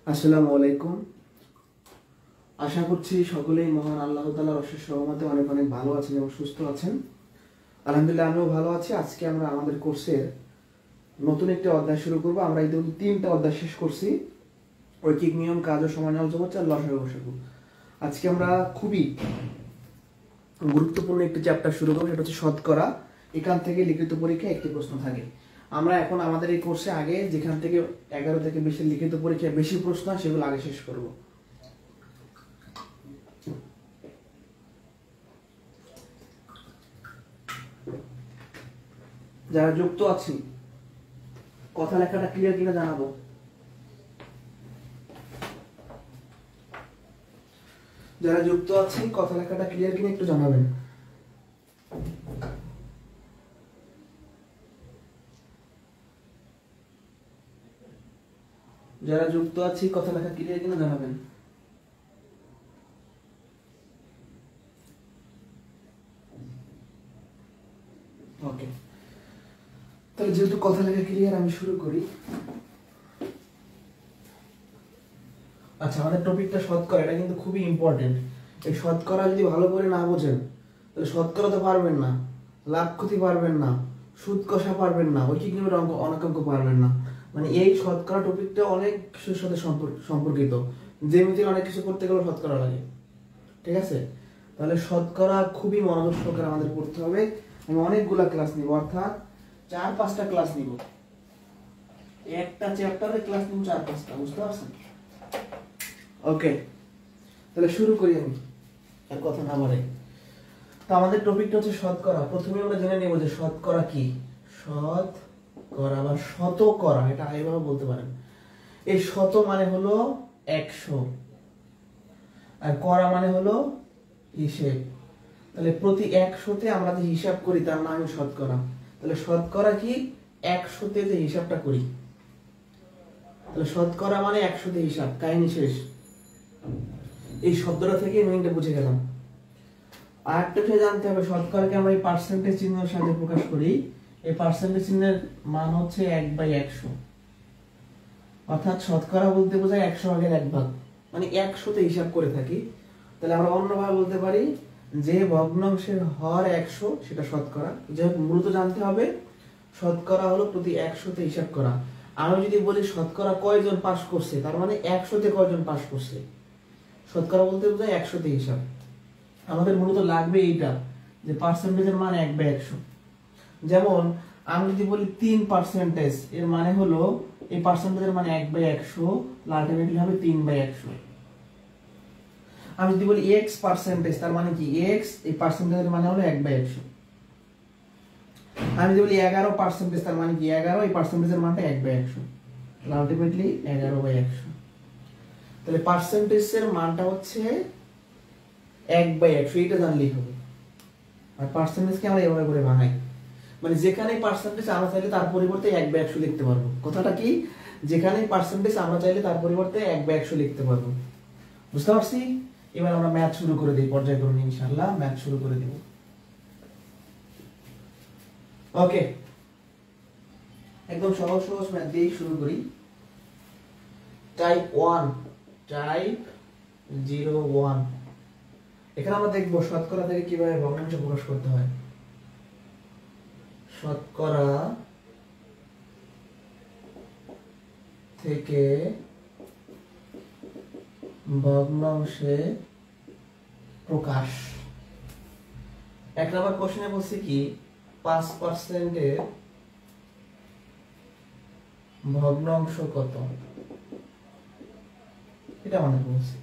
আসসালামু আলাইকুম। আশা করছি সকলেই মহান আল্লাহ তাআলার অশেষ রহমতে অনেক অনেক ভালো আছেন এবং সুস্থ আছেন। আলহামদুলিল্লাহ আমিও ভালো আছি। আজকে আমরা আমাদের কোর্সের নতুন একটি অধ্যায় শুরু করব। আমরা ইতিমধ্যে 3টা অধ্যায় শেষ করছি, ঐকিক নিয়ম, কাজ ও সময় নেওয়া জগৎ আর লসাগু গসাগু। আজকে আমরা খুবই গুরুত্বপূর্ণ একটি চ্যাপ্টার শুরু করবো, সেটা হচ্ছে শতকরা। এখান থেকে লিখিত পরীক্ষায় একটি প্রশ্ন থাকে। আমরা এখন আমাদের এই কোর্সে আগে যেখান থেকে 11 থেকে 20 লিখিত পরীক্ষায় বেশি প্রশ্ন হয় সেগুলো আগে শেষ করব। যারা যুক্ত আছি কথা লেখাটা ক্লিয়ার কিনা জানাবো। যারা যুক্ত আছি কথা লেখাটা ক্লিয়ার কিনা একটু জানাবেন। যারা যুক্ত আছি কথা লেখা ক্লিয়ার কিনা জানাবেন। ওকে, তাহলে যেহেতু কথা লেখা ক্লিয়ার আমি শুরু করি। আচ্ছা, আমাদের টপিকটা শতকরা, এটা কিন্তু খুবই ইম্পর্টেন্ট। এই শতকরা যদি ভালো করে না বোঝেন তাহলে শতকরা তো পারবেন না, লাভ ক্ষতি পারবেন না, সুদ কষা পারবেন না, ঐকিক নিয়মের অনেক অঙ্ক পারবেন না। মানে এই শতকরা টপিকটা অনেক কিছুর সাথে সম্পর্কিত। জ্যামিতির অনেক কিছু করতে গেলে শতকরা লাগে, ঠিক আছে? তাহলে শতকরা খুবই মনোযোগ সহকারে আমাদের পড়তে হবে। আমি অনেকগুলা ক্লাস নিব, অর্থাৎ 4-5টা ক্লাস নিব। একটা চ্যাপ্টারে ক্লাস নিব 4-5টা, বুঝতে পারছেন? ওকে, তাহলে শুরু করি আমি, আর কথা না বাড়াই। তো আমাদের টপিকটা হচ্ছে শতকরা। প্রথমে আমরা জেনে নেব যে শতকরা কি। শতকরা বা শতকরা, এটা এইভাবে বলতে পারেন। এই শত মানে হলো 100 আর করা মানে হলো হিসেব। তাহলে প্রতি 100তে আমরা যে হিসাব করি তার নাম শতকরা। তাহলে শতকরা কি? 100তে যে হিসাবটা করি। তাহলে শতকরা মানে 100তে হিসাব, কাহিনী শেষ। এই শব্দটা থেকে মিনিংটা বুঝে গেলাম। আর একটা বিষয় জানতে হবে, শতকরাকে আমরা এই পার্সেন্টেজ চিহ্নের সাথে প্রকাশ করি। এই পার্সেন্টেজ চিহ্নের মান হচ্ছে 1/100। অর্থাৎ শতকরা বলতে বোঝায় 100 ভাগের 1 ভাগ, মানে 100তে হিসাব করে থাকি। তাহলে আমরা অন্যভাবে বলতে পারি যে ভগ্নাংশের হর 100 সেটা শতকরা। যে মূলত জানতে হবে শতকরা হলো প্রতি 100তে হিসাব করা। আমি যদি বলি শতকরা কয়জন পাস করছে, তার মানে 100তে কয়জন পাস করছে। শতকরা বলতে বোঝায় 100তে হিসাব। আমাদের মূলত লাগবে এইটা, যে পার্সেন্টেজের মান 1/100। যেমন আমি যদি বলি 3%, এর মানে হলো এই পার্সেন্টেজের মানে 1/100, আলটিমেটলি হবে 3/100। আমি যদি বলি x%, তার মানে কি x, এই পার্সেন্টেজের মানে হলো 1/100। আমি যদি বলি 11%, তার মানে কি 11, এই পার্সেন্টেজের মানটা 1/100, আলটিমেটলি 11/100। তাহলে পার্সেন্টেজের মানটা হচ্ছে 1/100, এটা জানলেই হবে। আর পার্সেন্টেজকে আমরা এভাবে করে ভাঙাই, মানে যেখানে পার্সেন্টেজ আমরা চাইলে তার পরিবর্তে 1/100 লিখতে পারবো। কথাটা কি? যেখানে পার্সেন্টেজ আমরা চাইলে তার পরিবর্তে 1/100 লিখতে পারবো। বুঝতে পারছি? এবার আমরা ম্যাথ শুরু করে দিই, পর্যায়ক্রমে ইনশাআল্লাহ ম্যাথ শুরু করে দিব। ওকে, একদম সহজ সহজ ম্যাথ দিয়ে শুরু করি। Type 1, type 01। এখানে আমরা দেখবো শতকরা থেকে কিভাবে ভগ্নাংশ প্রকাশ করতে হয়। শতকরা থেকে ভগ্নাংশে প্রকাশ। 1 নম্বর কোশ্চেনে বলছি কি 5% এর ভগ্নাংশ কত, এটা মানে বলছি।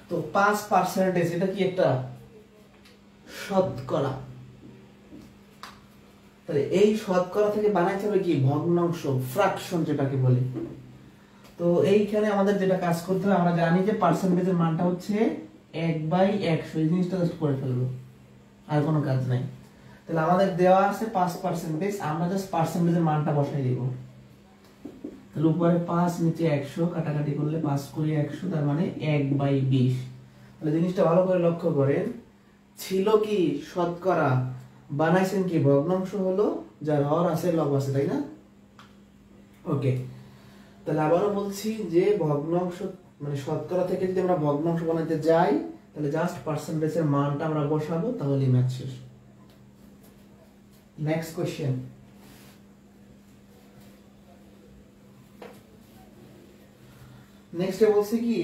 তো 5% এটা কি একটা শতকরা। তাহলে এই শতকরা থেকে বানাইতে হবে কি ভগ্নাংশ, ফ্র্যাকশন যেটাকে বলি। তো এইখানে আমাদের যেটা কাজ করতে হবে, আমরা জানি যে পার্সেন্টেজের মানটা হচ্ছে 1/100, এই জিনিসটা জাস্ট করে ফেলবো, আর কোনো কাজ নাই। তাহলে আমাদের দেওয়া আছে 5%, আমরা জাস্ট পার্সেন্টেজের মানটা বসাই দিব। তাহলে উপরে 5, নিচে 100, কাটাকাটি করলে 5 করে 100, তার মানে 1/20। তাহলে জিনিসটা ভালো করে লক্ষ্য করেন, ছিল কি শতকরা, বানাইছেন কি ভগ্নাংশ, হলো যার হর আছে লব আছে, তাই না? ওকে, তাহলে আবারও বলছি যে ভগ্নাংশ মানে শতকরা থেকে যদি আমরা ভগ্নাংশ বানাতে যাই তাহলে জাস্ট পার্সেন্টেজের মানটা আমরা বসাবো, তাহলেই ম্যাথ শেষ। নেক্সট কোশ্চেন, নেক্সটে বলছে কি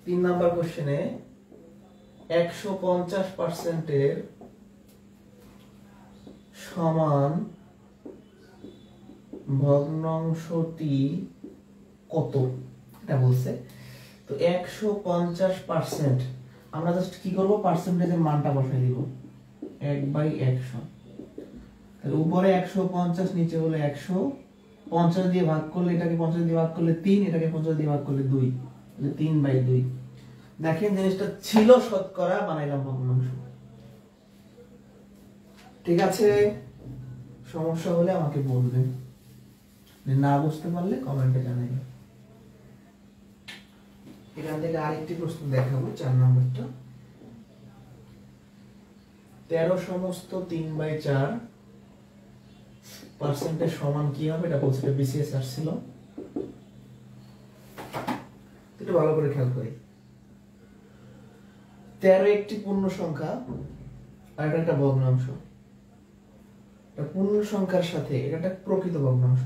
3 নাম্বার কোশ্চেনে 150% সমান ভগ্নাংশটি কত, এটা বলছে। তো 150% আমরা জাস্ট কি করব, পার্সেন্টেজের মানটা বসাই দিব 1/100। তাহলে উপরে 150, নিচে হলো 100, 50 দিয়ে ভাগ করলে এটাকে 50 দিয়ে ভাগ করলে 3, এটাকে 50 দিয়ে ভাগ করলে 2, তাহলে 3/2। দেখেন জিনিসটা ছিল শতকরা, বানাইলাম ভগ্নাংশ। ঠিক আছে, সমস্যা হলে আমাকে বলবেন, না বুঝতে পারলে কমেন্টে জানাবেন। এখান থেকে আরেকটি প্রশ্ন দেখাবো, 4 নম্বরটা। 13 সমস্ত 3/4% সমান কি হবে, এটা বলছে, এটা বিসিএস আসছিল। একটু ভালো করে খেয়াল করি। 13 একটি পূর্ণ সংখ্যা আর এটা একটা ভগ্নাংশ। এটা পূর্ণ সংখ্যার সাথে এটা একটা প্রকৃত ভগ্নাংশ।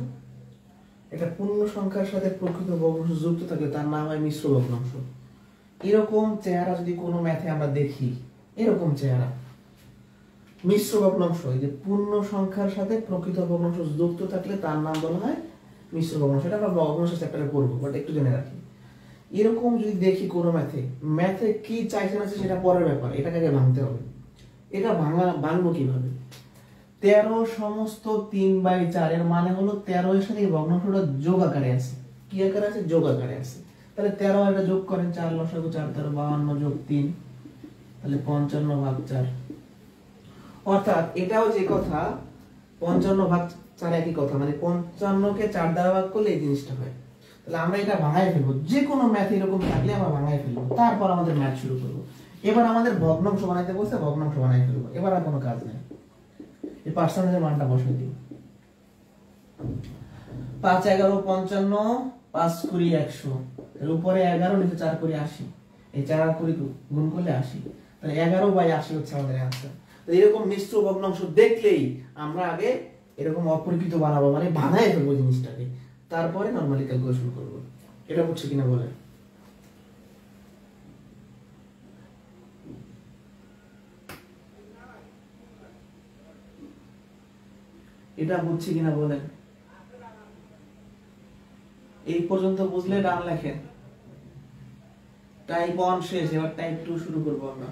এটা পূর্ণ সংখ্যার সাথে প্রকৃত ভগ্নাংশ যুক্ত থাকলে তার নাম হয় মিশ্র ভগ্নাংশ। এরকম চেহারা যদি কোনো ম্যাথে আমরা দেখি, এরকম চেহারা মিশ্র ভগ্নাংশ, এই যে পূর্ণ সংখ্যার সাথে প্রকৃত ভগ্নাংশ যুক্ত থাকলে তার নাম বলা হয় মিশ্র ভগ্নাংশ। এটা আমরা ভগ্নাংশ চ্যাপ্টারে পড়বো, বাট একটু জেনে রাখি। এরকম যদি দেখি কোনো ম্যাথে কি চাইছেন আছে সেটা পরের ব্যাপার, এটাকে আগে ভাঙতে হবে। এটা ভাঙবো কিভাবে? 13 সমস্ত 3/4 এর মানে হলো 13 এর সাথে ভগ্নাংশটা যোগ আকারে আছে। কি আকারে আছে? যোগ আকারে আছে। তাহলে 13 এটা যোগ করেন, 4 লসাগু 4 13 52 যোগ 3, তাহলে 55/4। অর্থাৎ এটাও যে কথা 55/4 একই কথা, মানে 55 কে 4 দ্বারা ভাগ করলে এই জিনিসটা হয়। তাহলে আমরা এটা ভাঙায় ফেলবো, যে কোনো ম্যাথ এরকম থাকলে আমরা ভাঙায় ফেলবো, তারপর আমাদের ম্যাথ শুরু করব। এবার আমাদের ভগ্নাংশ বানাইতে বলছে, ভগ্নাংশ বানাই ফেলবো, এবার আর কোনো কাজ নেই। এই পার্সেন্টেজের মানটা বসাই দিই। 5 11 55, 5 20 100, এর উপরে 11, নিচে 4 20 80, এই 4 আর 20 গুণ করলে 80, তাহলে 11/80 হচ্ছে আমাদের आंसर। তো এরকম মিশ্র ভগ্নাংশ দেখলেই আমরা আগে এরকম অপরিকৃত বানাবো, মানে বানায় ফেলবো জিনিসটাকে, তারপরে নরমালি ক্যালকুলেশন করব। এটা বুঝছে কিনা বলেন? এটা বুঝছি কিনা বলেন? এই পর্যন্ত বুঝলে ডান লেখেন। টাইপ 1 শেষ, এবার টাইপ 2 শুরু করব আমরা।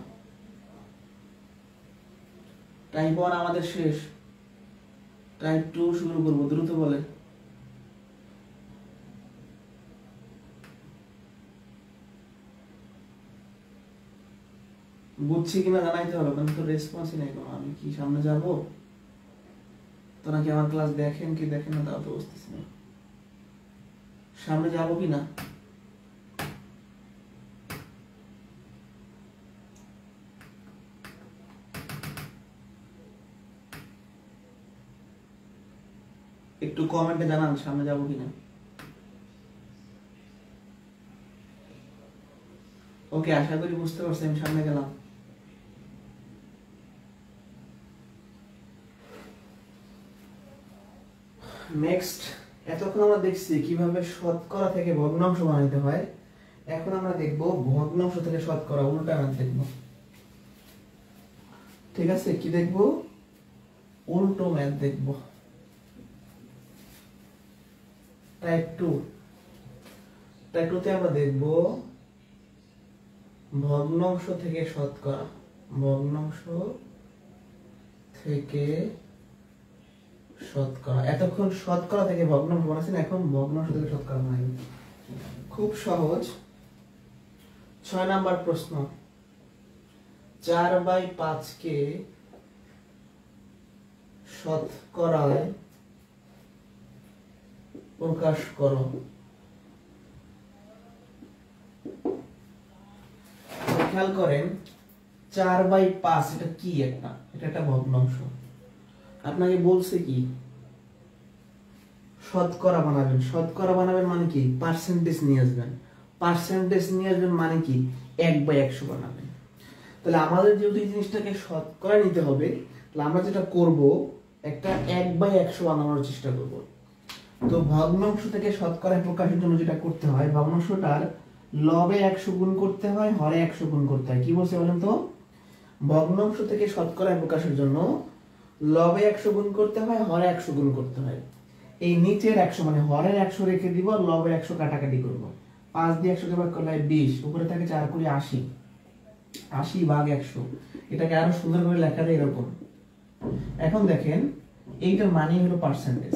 টাইপ 1 আমাদের শেষ, টাইপ 2 শুরু করব, দ্রুত বলেন। বুঝছি কিনা জানাইতে হবে, কিন্তু তো রেসপন্সই নাই কোনো। আমি কি সামনে যাব? তো নাকি আমার ক্লাস দেখেন কি দেখেন না তাও তো বুঝতেছি না। সামনে যাব কি না? একটু কমেন্টে জানান সামনে যাব কিনা। ওকে, আশা করি বুঝতে পারছি, আমি সামনে গেলাম। নেক্সট, এতক্ষণ আমরা দেখছি কিভাবে শতকরা থেকে ভগ্নাংশ বানাইতে হয়। এখন আমরা দেখব ভগ্নাংশ থেকে শতকরা, উল্টা ম্যাথ দেখব। ঠিক আছে, কি দেখব? উল্টো ম্যাথ দেখব। টাইপ 2। টাইপ 2 তে আমরা দেখব ভগ্নাংশ থেকে শতকরা, ভগ্নাংশ থেকে শতকরা। এতক্ষণ শতকরা থেকে ভগ্নাংশ বানাচ্ছেন, এখন ভগ্নাংশ থেকে শতকরা বানাই। খুব সহজ। 6 নাম্বার প্রশ্ন, 4/5 কে শতকরায় প্রকাশ করো। খেয়াল করেন 4/5 এটা কি? এটা একটা ভগ্নাংশ। আপনাকে বলছে কি শতকরা বানাবেন। শতকরা বানাবেন মানে কি? পার্সেন্টেজ নিয়ে আসবেন। পার্সেন্টেজ নিয়ে আসবেন মানে কি? 1/100 বানাবেন। তাহলে আমাদের যেহেতু এই জিনিসটাকে শতকরা নিতে হবে, তাহলে আমরা যেটা করব, একটা 1/100 বানানোর চেষ্টা করব। তো ভগ্নাংশ থেকে শতকরায় প্রকাশের জন্য যেটা করতে হয়, ভগ্নাংশটার লবে 100 গুণ করতে হয়, হরে 100 গুণ করতে হয়। কি বলছে বলেন তো? ভগ্নাংশ থেকে শতকরায় প্রকাশের জন্য লবে 100 গুণ করতে হয়, হরে 100 গুণ করতে হয়। এই নিচের 100 মানে হরের 100 রেখে দিব, লবের 100 কাটাকাটি করব। 5 দিয়ে 100 কে ভাগ করলে 20, উপরে থাকে 4 করে 80, 80 ভাগ 100। এটাকে আরো সুন্দর করে লেখা যায় এরকম। এখন দেখেন এইটার মানে হলো পার্সেন্টেজ।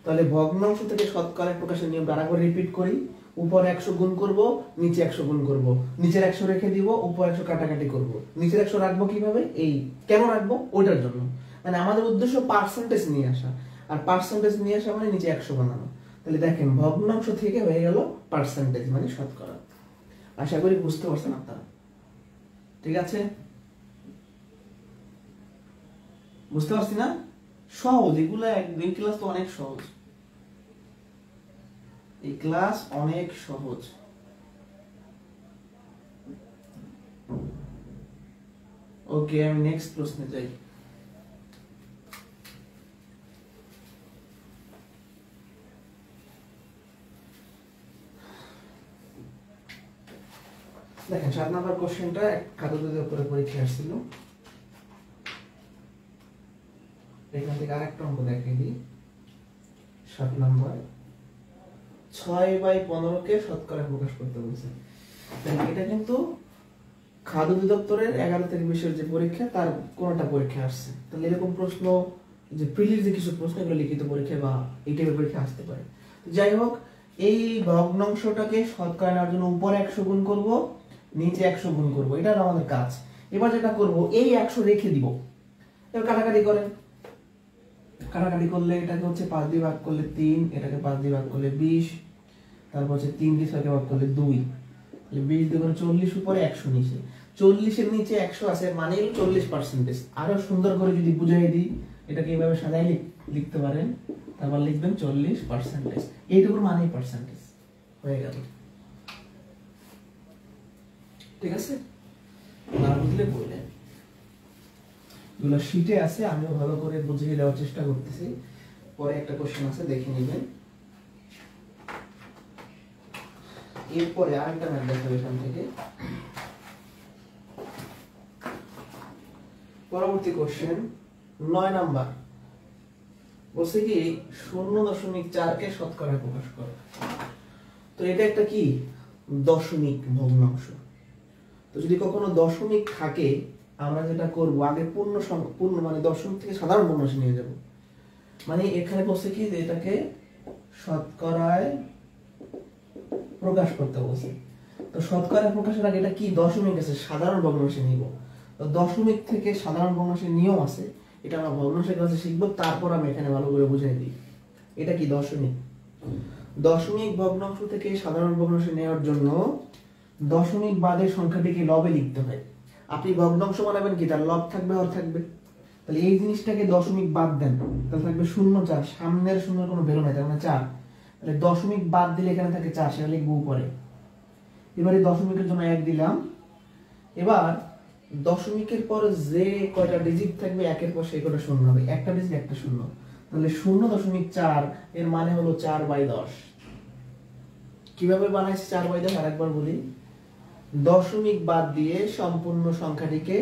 তাহলে ভগ্নাংশ থেকে শতকরায় প্রকাশের নিয়ম আরেকবার রিপিট করি। উপরে 100 গুণ করব, নিচে 100 গুণ করব, নিচের 100 রেখে দিব, উপর 100 কাটাকাটি করব। নিচের 100 রাখবো কিভাবে? এই কেন রাখবো? ওটার জন্য। মানে আমাদের উদ্দেশ্য পার্সেন্টেজ নিয়ে আসা, আর পার্সেন্টেজ নিয়ে আসা মানে নিচে 100 বানানো। তাহলে দেখেন ভগ্নাংশ থেকে হয়ে গেল পার্সেন্টেজ মানে শতকরা। আশা করি বুঝতে পারছেন আপনারা। ঠিক আছে? বুঝতে পারছি না? সহজ এগুলা, এই ক্লাস তো অনেক সহজ। এই ক্লাস অনেক সহজ। ওকে, আমি নেক্সট প্রশ্নে যাই। দেখেন 7 নাম্বার কোশ্চেনটা খাদ্যের উপরে পরীক্ষা আসছিল। এখান থেকে আরেকটা অঙ্ক দেখিয়ে দিই। 7 নাম্বার 6/15 কে শতকরায় প্রকাশ করতে বলছে। এটা কিন্তু খাদ্য অধিদপ্তরের 11 থেকে 20 যে পরীক্ষা, তার কোনটা পরীক্ষা আসছে। তাহলে এরকম প্রশ্ন, যে প্রিলির যে কিছু প্রশ্ন, এগুলো লিখিত পরীক্ষা বা এই টাইপের পরীক্ষা আসতে পারে। যাই হোক, এই ভগ্নাংশটাকে শতকরা নেওয়ার জন্য উপরে 100 গুণ করব, নিচে 100 গুণ করব, এটা আমাদের কাজ। এবার যেটা করব, এই 100 রেখে দিব। এবার কাটাকাটি করেন। কাটাকাটি করলে এটাকে হচ্ছে 5 দিয়ে ভাগ করলে 3, এটাকে 5 দিয়ে ভাগ করলে 20, তারপর হচ্ছে 3 দিয়ে 6 কে ভাগ করলে 2, তাহলে 20 দিয়ে 40, উপরে 100 নিচে। 40 এর নিচে 100 আছে মানে হলো 40%। আরো সুন্দর করে যদি বুঝাই দিই, এটাকে এইভাবে সাজাই লিখতে পারেন। তারপর লিখবেন 40%। এইটুকুর মানেই পার্সেন্টেজ হয়ে গেল। ঠিক আছে? না বুঝলে বললেন। এগুলো শীটে আছে, আমিও ভালো করে বুঝিয়ে দেওয়ার চেষ্টা করতেছি। পরে একটা কোশ্চেন আছে, দেখে নেবেন। এরপরে আরেকটা ম্যাথ দেখাবো এখান থেকে। পরবর্তী কোশ্চেন 9 নাম্বার বলছে কি 0.4 কে শতকরায় প্রকাশ করো। তো এটা একটা কি? দশমিক ভগ্নাংশ। তো যদি কখনো দশমিক থাকে, আমরা যেটা করব, আগে পূর্ণ মানে দশমিক থেকে সাধারণ ভগ্নাংশ নিয়ে যাব। মানে এখানে বলছে কি যে এটাকে শতকরায় প্রকাশ করতে বলছে। তো শতকরায় প্রকাশের আগে এটা কি? দশমিক আছে, সাধারণ ভগ্নাংশে নিব। তো দশমিক থেকে সাধারণ ভগ্নাংশের নিয়ম আছে, এটা আমরা ভগ্নাংশের কাছে শিখবো। তারপর আমি এখানে ভালো করে বুঝিয়ে দিই এটা কি দশমিক। দশমিক ভগ্নাংশ থেকে সাধারণ ভগ্নাংশে নেওয়ার জন্য দশমিক বাদের সংখ্যাটিকে লবে লিখতে হয়। আপনি ভগ্নাংশ বানাবেন কি? তার লব থাকবে, হর থাকবে। তাহলে এই জিনিসটাকে দশমিক বাদ দেন, তাহলে থাকবে 0.4, সামনের শূন্যের কোনো ভ্যালু নাই, তার মানে 4। তাহলে দশমিক বাদ দিলে এখানে থাকে 4, সেটা লিখবো উপরে। এবারে দশমিকের জন্য 1 দিলাম। এবার দশমিকের পর যে কয়টা ডিজিট থাকবে, একের পর সেই কয়টা শূন্য হবে, একটা ডিজিট একটা শূন্য। তাহলে 0.4 এর মানে হলো 4/10। কিভাবে বানাইছি 4/10 আরেকবার বলি। দশমিক বাদ দিয়ে সম্পূর্ণ সংখ্যাটিকে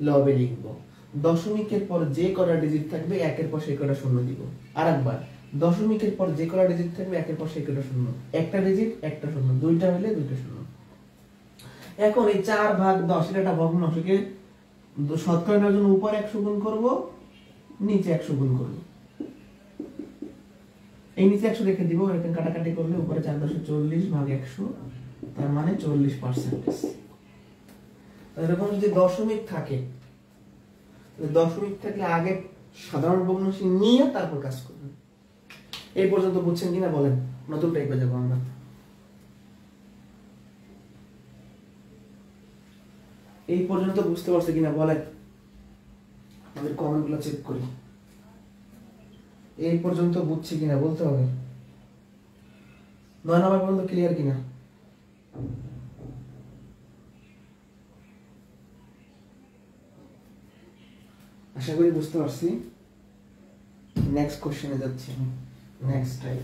লবে লিখব। দশমিকের পর যে কয়টা ডিজিট থাকবে, একের পর সেই কয়টা শূন্য দিব। আরেকবার, দশমিকের পর যে কয়টা ডিজিট থাকবে, একের পর সেই কয়টা শূন্য। একটা ডিজিট একটা শূন্য, দুইটা হলে দুইটা শূন্য। এখন এই 4/10 এটা একটা ভগ্নাংশকে শতকরা নেওয়ার জন্য উপরে 100 গুণ করব, নিচে 100 গুণ করব। এই নিচে 100 রেখে দিব, এখানে কাটাকাটি করলে উপরে 4/40 ভাগ 100, তার মানে 40%। এরকম যদি দশমিক থাকে, দশমিক থাকলে আগে সাধারণ ভগ্নাংশ নিয়ে তারপর কাজ করবেন। এই পর্যন্ত বুঝছেন কিনা বলেন, নতুন টাইপে যাবো আমরা। এই পর্যন্ত বুঝতে পারছে কিনা বলেন, আমাদের কমেন্টগুলো চেক করি। এই পর্যন্ত বুঝছি কিনা বলতে হবে। 9 নাম্বার পর্যন্ত ক্লিয়ার কিনা? আশা করি বুঝতে পারছি। নেক্সট কোশ্চেনে যাচ্ছি। নেক্সট টাইপ,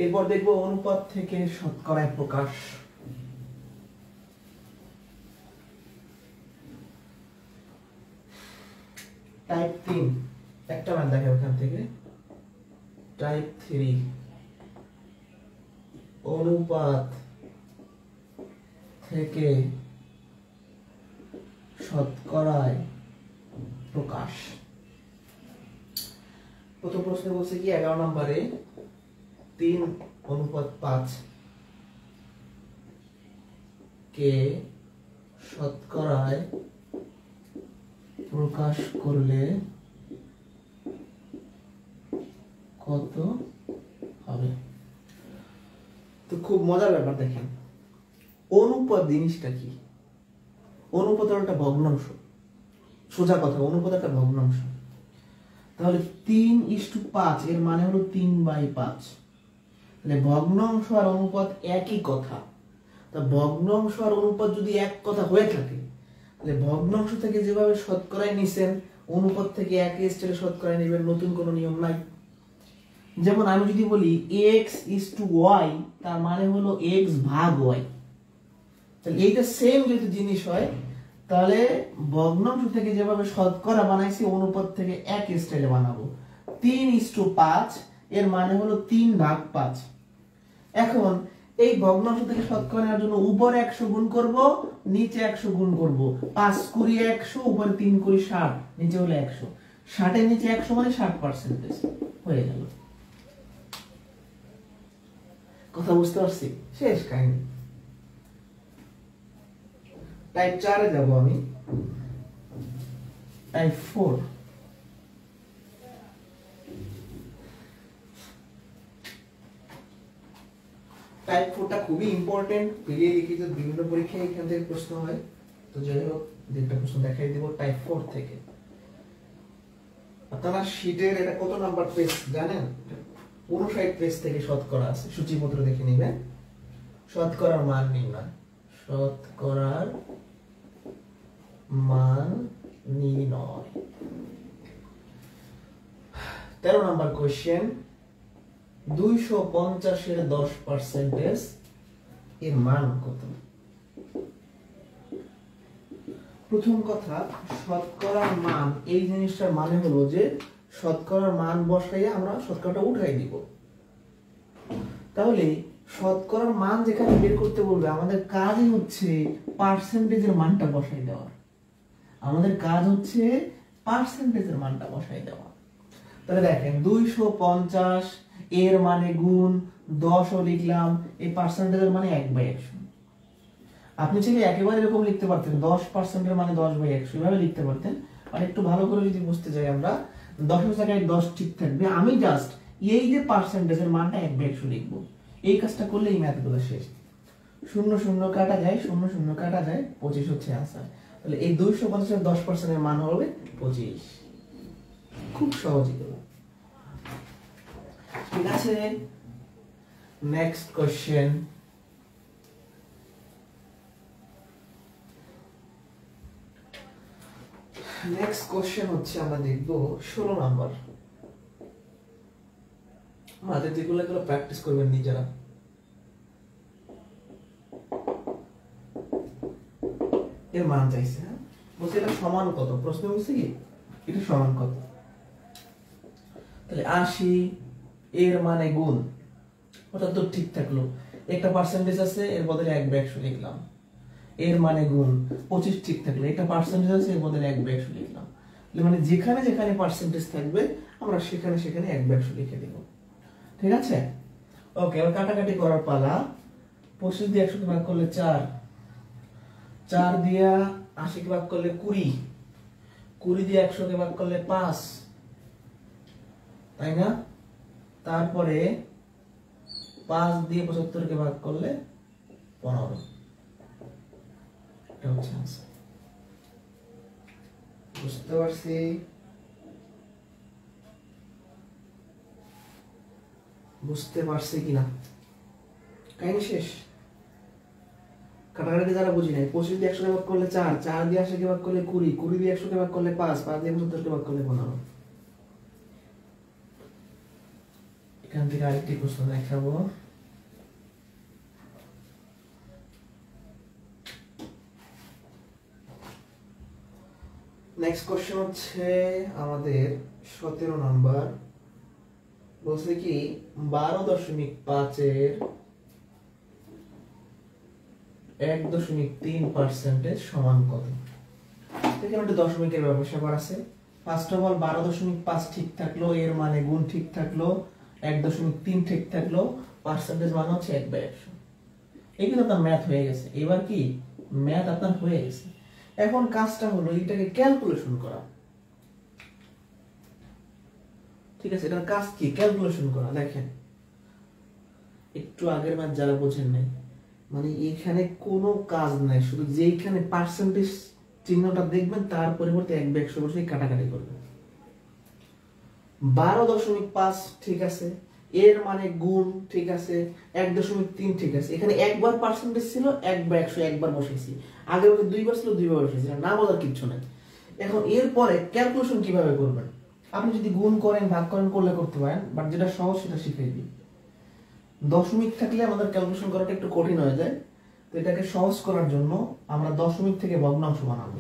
এরপর দেখবো অনুপাত থেকে শতকরায় প্রকাশ। টাইপ 3 একটা মান দেখে ওখান থেকে। টাইপ 3 অনুপাত থেকে শতকরায় প্রকাশ। প্রথম প্রশ্নে বলছে কি 11 নম্বরে 3:5 কে শতকরায় প্রকাশ করলে কত হবে? তো খুব মজার ব্যাপার দেখেন, অনুপাত জিনিসটা কি? অনুপাত একটা ভগ্নাংশ, সোজা কথা, অনুপাত একটা ভগ্নাংশ। তাহলে 3:5 এর মানে হলো 3/5। তাহলে ভগ্নাংশ আর অনুপাত একই কথা। তা ভগ্নাংশ আর অনুপাত যদি এক কথা হয়ে থাকে, তাহলে ভগ্নাংশ থেকে যেভাবে শতকরায় নিছেন, অনুপাত থেকে একই স্টাইলে শতকরায় নেবেন, নতুন কোনো নিয়ম নাই। যেমন আমি যদি বলি x:y, তার মানে হলো x/y। তাহলে এইটা সেম যদি জিনিস হয়, তাহলে ভগ্নাংশ থেকে যেভাবে শতকরা বানাইছি, অনুপাত থেকে এক স্টাইলে বানাবো। 3:5 এর মানে হলো 3/5। এখন এই ভগ্নাংশ থেকে শতকরা নেওয়ার জন্য উপরে 100 গুণ করব, নিচে 100 গুণ করব। 5 কুড়ি 100, উপরে 3 কুড়ি 60, নিচে হলো 100। 60 এর নিচে 100 মানে 60% হয়ে গেল। কথা বুঝতে পারছি? শেষ কাহিনী। টাইপ 4 এ যাব আমি। টাইপ 4, টাইপ 4টা খুবই ইম্পর্টেন্ট, পেরিয়ে লিখিত বিভিন্ন পরীক্ষায় এখান থেকে প্রশ্ন হয়। তো যাই হোক, একটা প্রশ্ন দেখাই দিব টাইপ 4 থেকে। আপনারা শীটের এটা কত নাম্বার পেজ জানেন? 59 পেজ থেকে শতকরা আছে, সূচিপত্র দেখে নেবেন। শতকরার মান নির্ণয়, শতকরার মান নির্ণয়। 13 নাম্বার কোশ্চেন, 250 এর 10% এর মান কত? প্রথম কথা, শতকরার মান এই জিনিসটার মানে হলো যে শতকরার মান বসাইয়া আমরা শতকরাটা উঠাই দিব। তাহলে শতকরার মান যেখানে বের করতে বলবে, আমাদের কাজই হচ্ছে পার্সেন্টেজের মানটা বসাই দেওয়া। আমাদের কাজ হচ্ছে পার্সেন্টেজের মানটা বসাই দেওয়া। তাহলে দেখেন 250 এর মানে গুণ 10 ও লিখলাম, এই পার্সেন্টেজের মানে 1/100। আপনি চাইলে একেবারে এরকম লিখতে পারতেন, 10% এর মানে 10/100, এভাবে লিখতে পারতেন। আর একটু ভালো করে যদি বুঝতে চাই আমরা, 10 জায়গায় 10 ঠিক থাকবে, আমি জাস্ট এই যে পার্সেন্টেজের মানটা 1/100 লিখবো। এই কাজটা করলে এই ম্যাথগুলো শেষ। 0 0 কাটা যায়, 0 0 কাটা যায়, 25 হচ্ছে आंसर। তাহলে এই 250 এর 10% এর মান হবে 25। খুব সহজ এগুলো। ঠিক আছে, নেক্সট কোশ্চেন। নেক্সট কোশ্চেন হচ্ছে আমরা দেখব 16 নাম্বার। আমাদের যেগুলো প্র্যাকটিস করবেন নিজেরা। এর মান চাইছে, হ্যাঁ বলছে এটা সমান কত, প্রশ্ন বলছে কি এটা সমান কত। তাহলে 80 এর মানে গুণ, ওটা তো ঠিক থাকলো, একটা পার্সেন্টেজ আছে এর বদলে 1/100 লিখলাম। এর মানে গুণ 25 ঠিক থাকলো, একটা পার্সেন্টেজ আছে এর বদলে 1/100 লিখলাম। মানে যেখানে যেখানে পার্সেন্টেজ থাকবে আমরা সেখানে সেখানে 1/100 লিখে দেব। ঠিক আছে, ওকে। এবার কাটাকাটি করার পালা। 25 দিয়ে 100 কে ভাগ করলে 4, 4 দিয়ে 80 কে ভাগ করলে 20, 20 দিয়ে 100 কে ভাগ করলে 5, তাই না? তারপরে 5 দিয়ে 75 কে ভাগ করলে 15। এটা হচ্ছে आंसर। বুঝতে পারছি? বুঝতে পারছে কিনা? কাহিনী শেষ। কাটাকাটি যারা বুঝি নাই, 25 দিয়ে 100 কে ভাগ করলে 4, 4 দিয়ে 80 কে ভাগ করলে 20, 20 দিয়ে 100 কে ভাগ করলে 5, 5 দিয়ে 70 কে ভাগ করলে 15। এখান থেকে আরেকটি প্রশ্ন দেখাবো। নেক্সট কোশ্চেন হচ্ছে আমাদের 17 নাম্বার। বলছে কি 12.5 এর 1.3% সমান কত? এখানে একটা দশমিকের ব্যাপার আছে। ফার্স্ট অফ অল 12.5 ঠিক থাকলো, এর মানে গুণ ঠিক থাকলো, 1.3 ঠিক থাকলো, পার্সেন্টেজ মানে হচ্ছে 1/100। এই কিন্তু আপনার ম্যাথ হয়ে গেছে। এবার কি ম্যাথ আপনার হয়ে গেছে, এখন কাজটা হলো এটাকে ক্যালকুলেশন করা। ঠিক আছে, এটার কাজ কি? ক্যালকুলেশন করা। দেখেন একটু আগের ম্যাথ যারা বোঝেন নাই, মানে এখানে কোনো কাজ নাই, শুধু যেইখানে পার্সেন্টেজ চিহ্নটা দেখবেন তার পরিবর্তে 1/100 বসে কাটাকাটি করবেন। 12.5 ঠিক আছে, এর মানে গুণ ঠিক আছে, 1.3 ঠিক আছে। এখানে একবার পার্সেন্টেজ ছিল, 1/100 একবার বসেছি, আগের বছর 2বার ছিল, 2বার বসেছি, না বলার কিচ্ছু নাই। এখন এরপরে ক্যালকুলেশন কিভাবে করবেন? আপনি যদি গুণ করেন, ভাগ করেন, করলে করতে পারেন, বাট যেটা সহজ সেটা শিখিয়ে দিই। দশমিক থাকলে আমাদের ক্যালকুলেশন করাটা একটু কঠিন হয়ে যায়, তো এটাকে সহজ করার জন্য আমরা দশমিক থেকে ভগ্নাংশ বানাবো।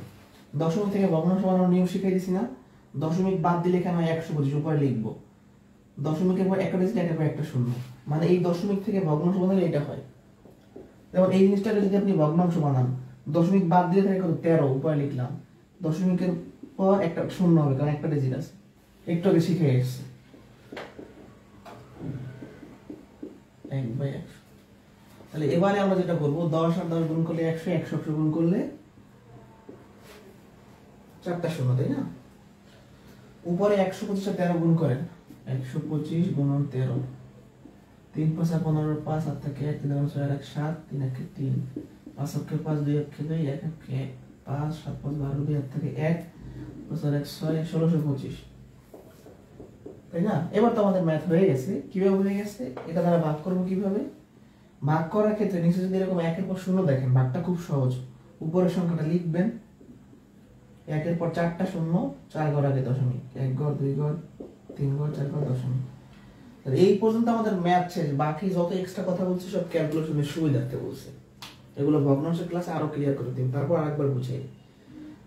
দশমিক থেকে ভগ্নাংশ বানানোর নিয়ম শিখিয়ে দিছি না? দশমিক বাদ দিলে এখানে 125 উপরে লিখবো, দশমিকের পর একটা ডিজিট, একের পর একটা শূন্য, মানে এই দশমিক থেকে ভগ্নাংশ বানালে এটা হয়। যেমন এই জিনিসটাকে যদি আপনি ভগ্নাংশ বানান, দশমিক বাদ দিলে থাকে কত? 13 উপরে লিখলাম, দশমিকের পর একটা শূন্য হবে কারণ একটা ডিজিট আছে। একটু আগে শিখে এসেছে 1/100। তাহলে এবারে আমরা যেটা করবো, 10 আর 10 গুণ করলে 100, 100 গুণ করলে 4টা শূন্য, তাই না? উপরে 125 আর 13 গুণ করেন, 125 গুণন 13, 3 5 15, 5 7 থেকে 1, 3 6 1 7, 3 1 3, 5 1 5 2 1 2, 1 1 5, 7 5 12, 2 1 থেকে 1, 5 1 6, 1625, তাই না? এবার তো আমাদের ম্যাথ হয়ে গেছে। কিভাবে হয়ে গেছে? এটা দ্বারা ভাগ করবো কিভাবে? ভাগ করার ক্ষেত্রে নিচে যদি এরকম 1 এর পর 0 দেখেন, ভাগটা খুব সহজ। উপরের সংখ্যাটা লিখবেন, 1 এর পর 4টা শূন্য, 4 ঘর আগে দশমিক, 1 ঘর 2 ঘর 3 ঘর 4 ঘর দশমিক। তাহলে এই পর্যন্ত আমাদের ম্যাথ শেষ। বাকি যত এক্সট্রা কথা বলছি সব ক্যালকুলেশনের সুবিধার্থে বলছে, এগুলো ভগ্নাংশের ক্লাসে আরো ক্লিয়ার করে দিন, তারপর আরেকবার বুঝাই।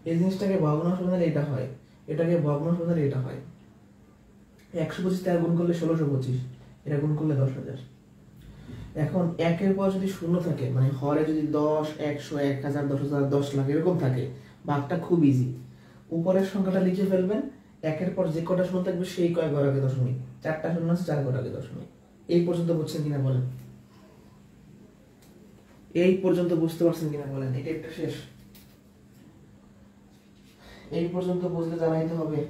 এই জিনিসটাকে ভগ্নাংশ বানালে এটা হয়, এটাকে ভগ্নাংশ বানালে এটা হয়। 125 দিয়ে গুণ করলে 1625, এটা গুণ করলে 10,000। এখন 1 এর পর যদি শূন্য থাকে, মানে হরে যদি 10, 100, 1000, 10,000, 10 লাখ এরকম থাকে, ভাগটা খুব ইজি। উপরের সংখ্যাটা লিখে ফেলবেন, 1 এর পর যে কটা শূন্য থাকবে সেই কয় ঘর আগে দশমিক, 4টা শূন্য আছে, 4 ঘর আগে দশমিক। এই পর্যন্ত বুঝছেন কিনা বলেন? এই পর্যন্ত বুঝতে পারছেন কিনা বলেন? এটা একটা শেষ। এই পর্যন্ত বুঝলে জানাইতে হবে।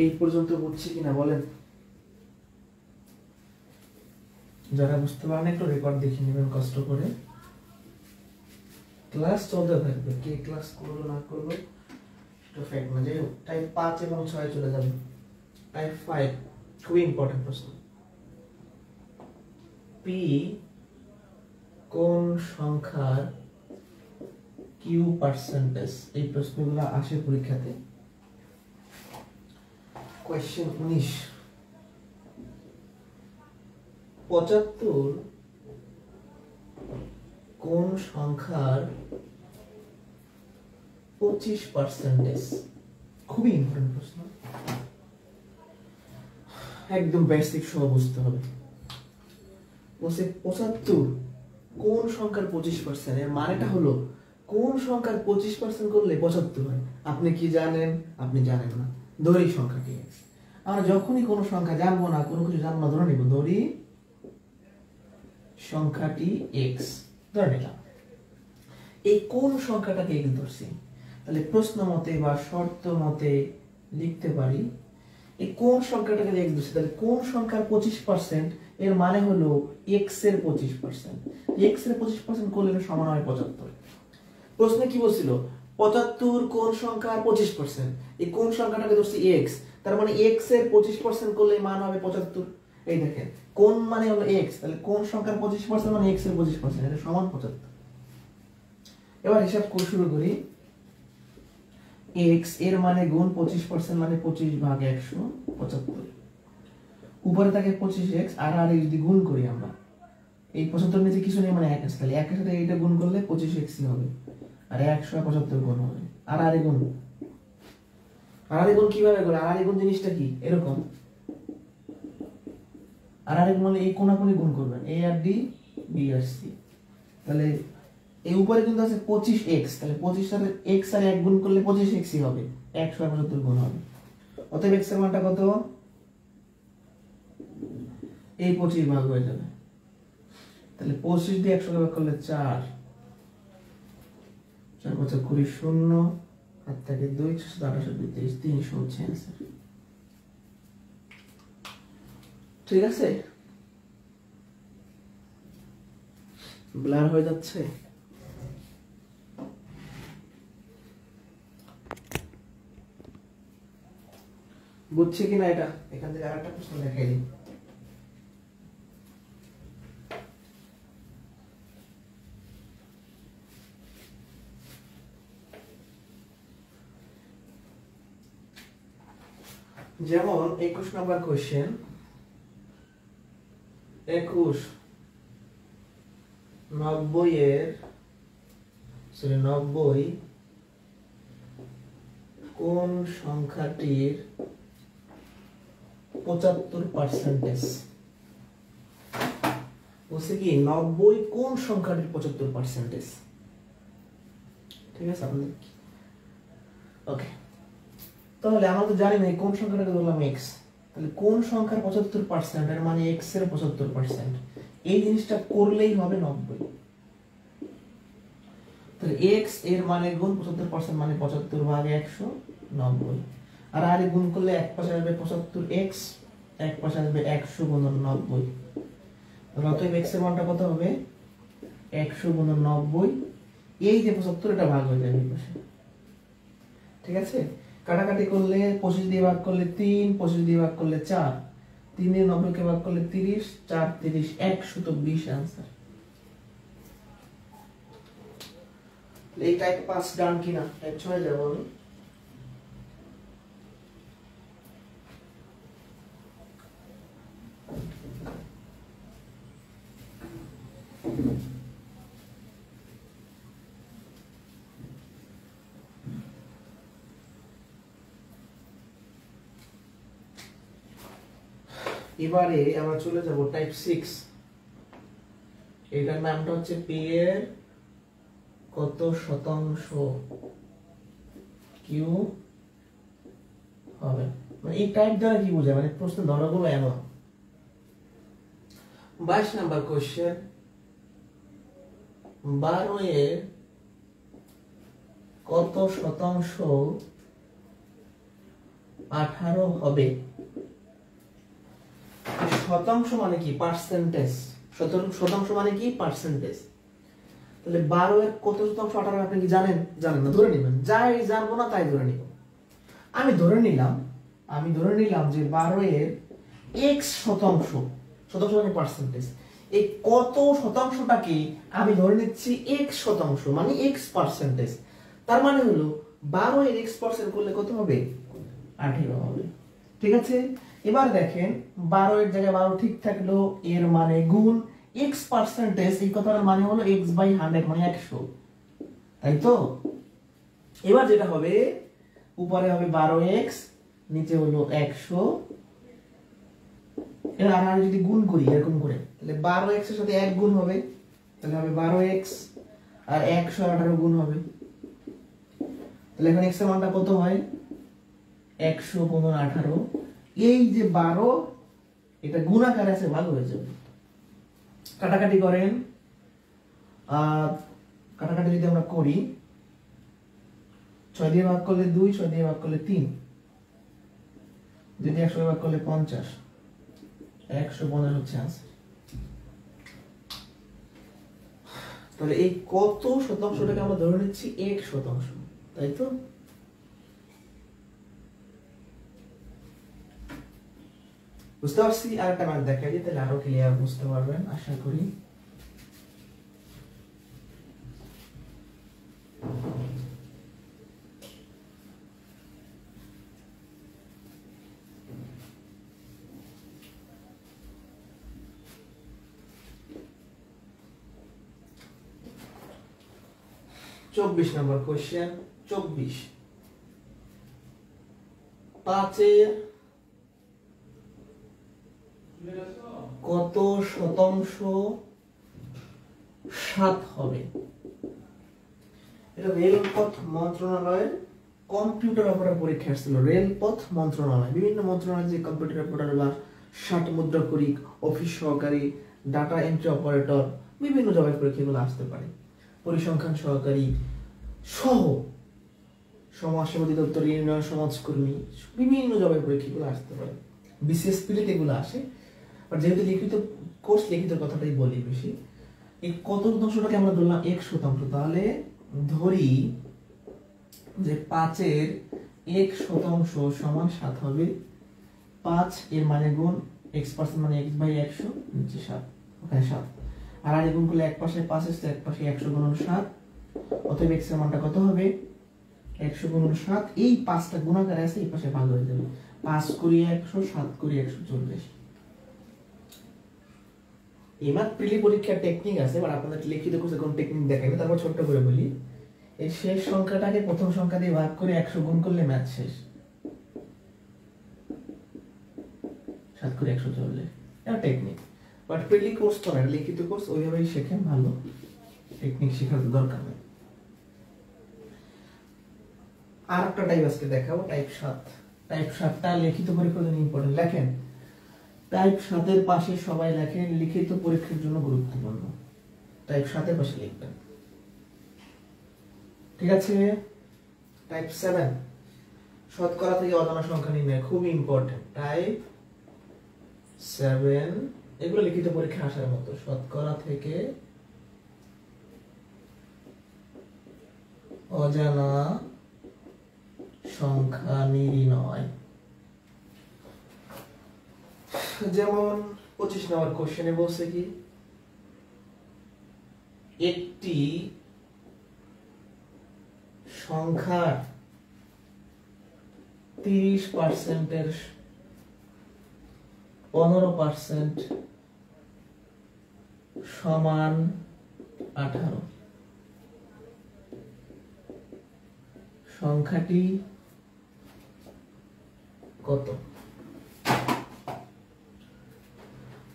এই পর্যন্ত বুঝছি কিনা বলেন? যারা বুঝতে পারেন একটু রেকর্ড দেখে নেবেন কষ্ট করে। ক্লাস চলতে থাকবে, কে ক্লাস করলো না করলো সেটা ফ্যাক্ট না। যাই হোক, টাইপ 5 এবং 6 চলে যাবে। টাইপ 5 খুবই ইম্পর্টেন্ট প্রশ্ন। পি কোন সংখ্যার কিউ পার্সেন্টেজ? এই প্রশ্নগুলো আসে পরীক্ষাতে। কোয়েশ্চেন 19, 75 কোন সংখ্যার 25%? খুবই ইম্পর্টেন্ট প্রশ্ন, একদম বেসিক সহ বুঝতে হবে। বলছে 75 কোন সংখ্যার 25%? এর মানেটা হলো কোন সংখ্যার 25% করলে 75 হয়। আপনি কি জানেন? আপনি জানেন না। ধরি সংখ্যাটি x। আমরা যখনই কোনো সংখ্যা জানবো না, কোনো কিছু জানবো না, ধরে নিব, ধরি সংখ্যাটি x ধরে নিলাম। এই কোন সংখ্যাটাকে x ধরছি, তাহলে প্রশ্ন মতে বা শর্ত মতে লিখতে পারি এই কোন সংখ্যাটাকে x ধরছি, তাহলে কোন সংখ্যার 25% এর মানে হলো এক্স এর 25%। এক্স এর 25% করলে এটা সমান হয় 75। প্রশ্নে কি বলছিল 75 কোন সংখ্যার 25%, এই কোন সংখ্যাটাকে ধরছি এক্স, তার মানে এক্স এর 25% করলে মান হবে 75। এই দেখেন কোন মানে হলো এক্স, তাহলে কোন সংখ্যার 25% মানে এক্স এর 25%, এটা সমান 75। এবার হিসাব করে শুরু করি। এক্স এর মানে গুণ 25% মানে 25 ভাগ 100 75। উপরে থাকে 25x আর আর যদি গুণ করি আমরা, এই 75 নিচে কিছু নেই মানে 1 আছে, তাহলে 1 এর সাথে এইটা গুণ করলে 25x হবে আর 175 গুণ হবে। আর আর গুণ, আর আর গুণ কিভাবে করে? আর আর গুণ জিনিসটা কি এরকম, আর আর গুণ মানে এই কোণাকুণি গুণ করবেন, a R d b R c। তাহলে এই উপরে কিন্তু আছে 25x, তাহলে 25 সাথে x আর 1 গুণ করলে 25x ই হবে, 175 গুণ হবে। অতএব x এর মানটা কত? এই 25 ভাগ হয়ে যাবে, তাহলে 25 দিয়ে 100 ভাগ করলে 4, 4 5 20 0, হাত থেকে 2, 28 23, 300 হচ্ছে অ্যান্সার। ঠিক আছে, ব্লার হয়ে যাচ্ছে। বুঝছে কিনা এটা? এখান থেকে আরেকটা প্রশ্ন দেখাই দিই। যেমন 21 নম্বর কোশ্চেন, 21 90 কোন সংখ্যাটির 75%? বলছে কি 90 কোন সংখ্যাটির 75%? ঠিক আছে আপনাদের, ওকে। তাহলে আমরা তো জানি না কোন সংখ্যাটাকে ধরলাম x, তাহলে কোন সংখ্যার 75% এর মানে x এর 75%, এই জিনিসটা করলেই হবে 90। তাহলে x এর মানে গুণ 75% মানে 75 ভাগ 100 90, আর আর গুণ করলে এক পাশে আসবে 75x, এক পাশে আসবে 100 গুণ 90। তাহলে অতএব x এর মানটা কত হবে? 100 গুণ 90, এই যে 75 এটা ভাগ হয়ে যাবে এই পাশে। ঠিক আছে, কাটাকাটি করলে 25 দিয়ে ভাগ করলে 3, 25 দিয়ে ভাগ করলে 4, 3 দিয়ে 90 কে ভাগ করলে 30, 4 30 120 आंसर। এই টাইপ 5 ডান কিনা টাইপ 6 যাব আমি। এবারে আমরা চলে যাব টাইপ 6। এটার নামটা হচ্ছে পি এর কত শতাংশ কিউ হবে। মানে এই টাইপ দ্বারা কি বোঝায়, মানে প্রশ্ন ধরাগুলো এমন। 22 নাম্বার কোশ্চেন, 12 এর কত শতাংশ 18 হবে? শতাংশ মানে কি? পার্সেন্টেজ। শতাংশ মানে কি? পার্সেন্টেজ। তাহলে 12 এর কত শতাংশ 18 আপনি কি জানেন? জানেন না, ধরে নেবেন। যাই জানবো না তাই ধরে নিব। আমি ধরে নিলাম যে 12 এর x শতাংশ, শতাংশ মানে পার্সেন্টেজ, এই কত শতাংশটাকে আমি ধরে নিচ্ছি x শতাংশ মানে x পার্সেন্টেজ। তার মানে হলো 12 এর x% করলে কত হবে? 18 হবে। ঠিক আছে, এবার দেখেন 12 এর জায়গায় 12 ঠিক থাকলো, এর মানে গুণ x%, এই কথার মানে হলো x/100 মানে 100, তাই তো? এবার যেটা হবে উপরে হবে 12x, নিচে হলো 100, এর আর যদি গুণ করি এরকম করে, তাহলে 12x এর সাথে 1 গুণ হবে, তাহলে হবে 12x, আর 118 গুণ হবে। তাহলে এখন x এর মানটা কত হয়? 100 গুণ 18, এই যে 12 এটা গুণ আকারে আছে, ভাগ হয়ে যাবে। কাটাকাটি করেন, কাটাকাটি যদি আমরা করি 6 দিয়ে ভাগ করলে 2, 6 দিয়ে ভাগ করলে 3, 2 দিয়ে 100 ভাগ করলে 50, 150 হচ্ছে आंसर। তাহলে এই কত শতাংশটাকে আমরা ধরে নিচ্ছি 1%, তাই তো? বুঝতে পারছি? আর একটা ম্যাথ দেখাই দিই, তাহলে আরো ক্লিয়ার বুঝতে পারবেন আশা করি। চব্বিশ নম্বর কোশ্চেন। 24, 5-এর কত শতাংশ 7 হবে? এটা রেলপথ মন্ত্রণালয়ের কম্পিউটার অপারেটর পরীক্ষা আসছিল। রেলপথ মন্ত্রণালয়, বিভিন্ন মন্ত্রণালয় যে কম্পিউটার অপারেটর বা 60 মুদ্রাক্ষরিক, অফিস সহকারী, ডাটা এন্ট্রি অপারেটর, বিভিন্ন জবের পরীক্ষাগুলো আসতে পারে। পরিসংখ্যান সহকারী সহ সমাজসেবা অধিদপ্তর, ইউনিয়ন সমাজকর্মী, বিভিন্ন জবের পরীক্ষাগুলো আসতে পারে। বিসিএস পিলিতে এগুলো আসে। আর যেহেতু লিখিত কোর্স, লিখিত কথাটাই বলি বেশি। এই কত শতাংশটাকে আমরা ধরলাম 1%, তাহলে ধরি যে 5-এর 1% সমান 7 হবে। 5 এর মানে গুণ x% মানে x/100, নিচে 7, ওখানে 7, আর গুণ করলে এক পাশে 5 আসছে, এক পাশে 100 গুণন 7, অতএব x এর মানটা কত হবে? 100 গুণন 7। এই 5টা গুণাকারে আছে, এই পাশে ভাগ হয়ে যাবে। 5 কুড়ি 100, 7 কুড়ি 140। এবার প্রিলি পরীক্ষার টেকনিক আছে, বাট আপনাদের লিখিত কোর্সে কোন টেকনিক দেখাবে, তারপর ছোট্ট করে বলি। এই শেষ সংখ্যাটাকে প্রথম সংখ্যা দিয়ে ভাগ করে 100 গুণ করলে ম্যাথ শেষ। 7 করে 140, এটা টেকনিক। বাট প্রিলি কোর্স তো না, লিখিত কোর্স, ওইভাবেই শেখেন, ভালো টেকনিক শেখার দরকার নেই। আর একটা টাইপ আজকে দেখাবো, টাইপ 7। টাইপ 7টা লিখিত পরীক্ষার জন্য ইম্পর্টেন্ট। লেখেন টাইপ 7-এর পাশে সবাই লেখেন লিখিত পরীক্ষার জন্য গুরুত্বপূর্ণ। টাইপ 7-এর পাশে লিখবেন, ঠিক আছে? টাইপ 7, শতকরা থেকে অজানা সংখ্যা নির্ণয়, খুব ইম্পর্টেন্ট। টাইপ 7, এগুলো লিখিত পরীক্ষা আসার মতো। শতকরা থেকে অজানা সংখ্যা নির্ণয়। যেমন 25 নম্বর কোশ্চেনে বলছে কি, একটি সংখ্যার 30%-এর 15% সমান 18। সংখ্যাটি কত?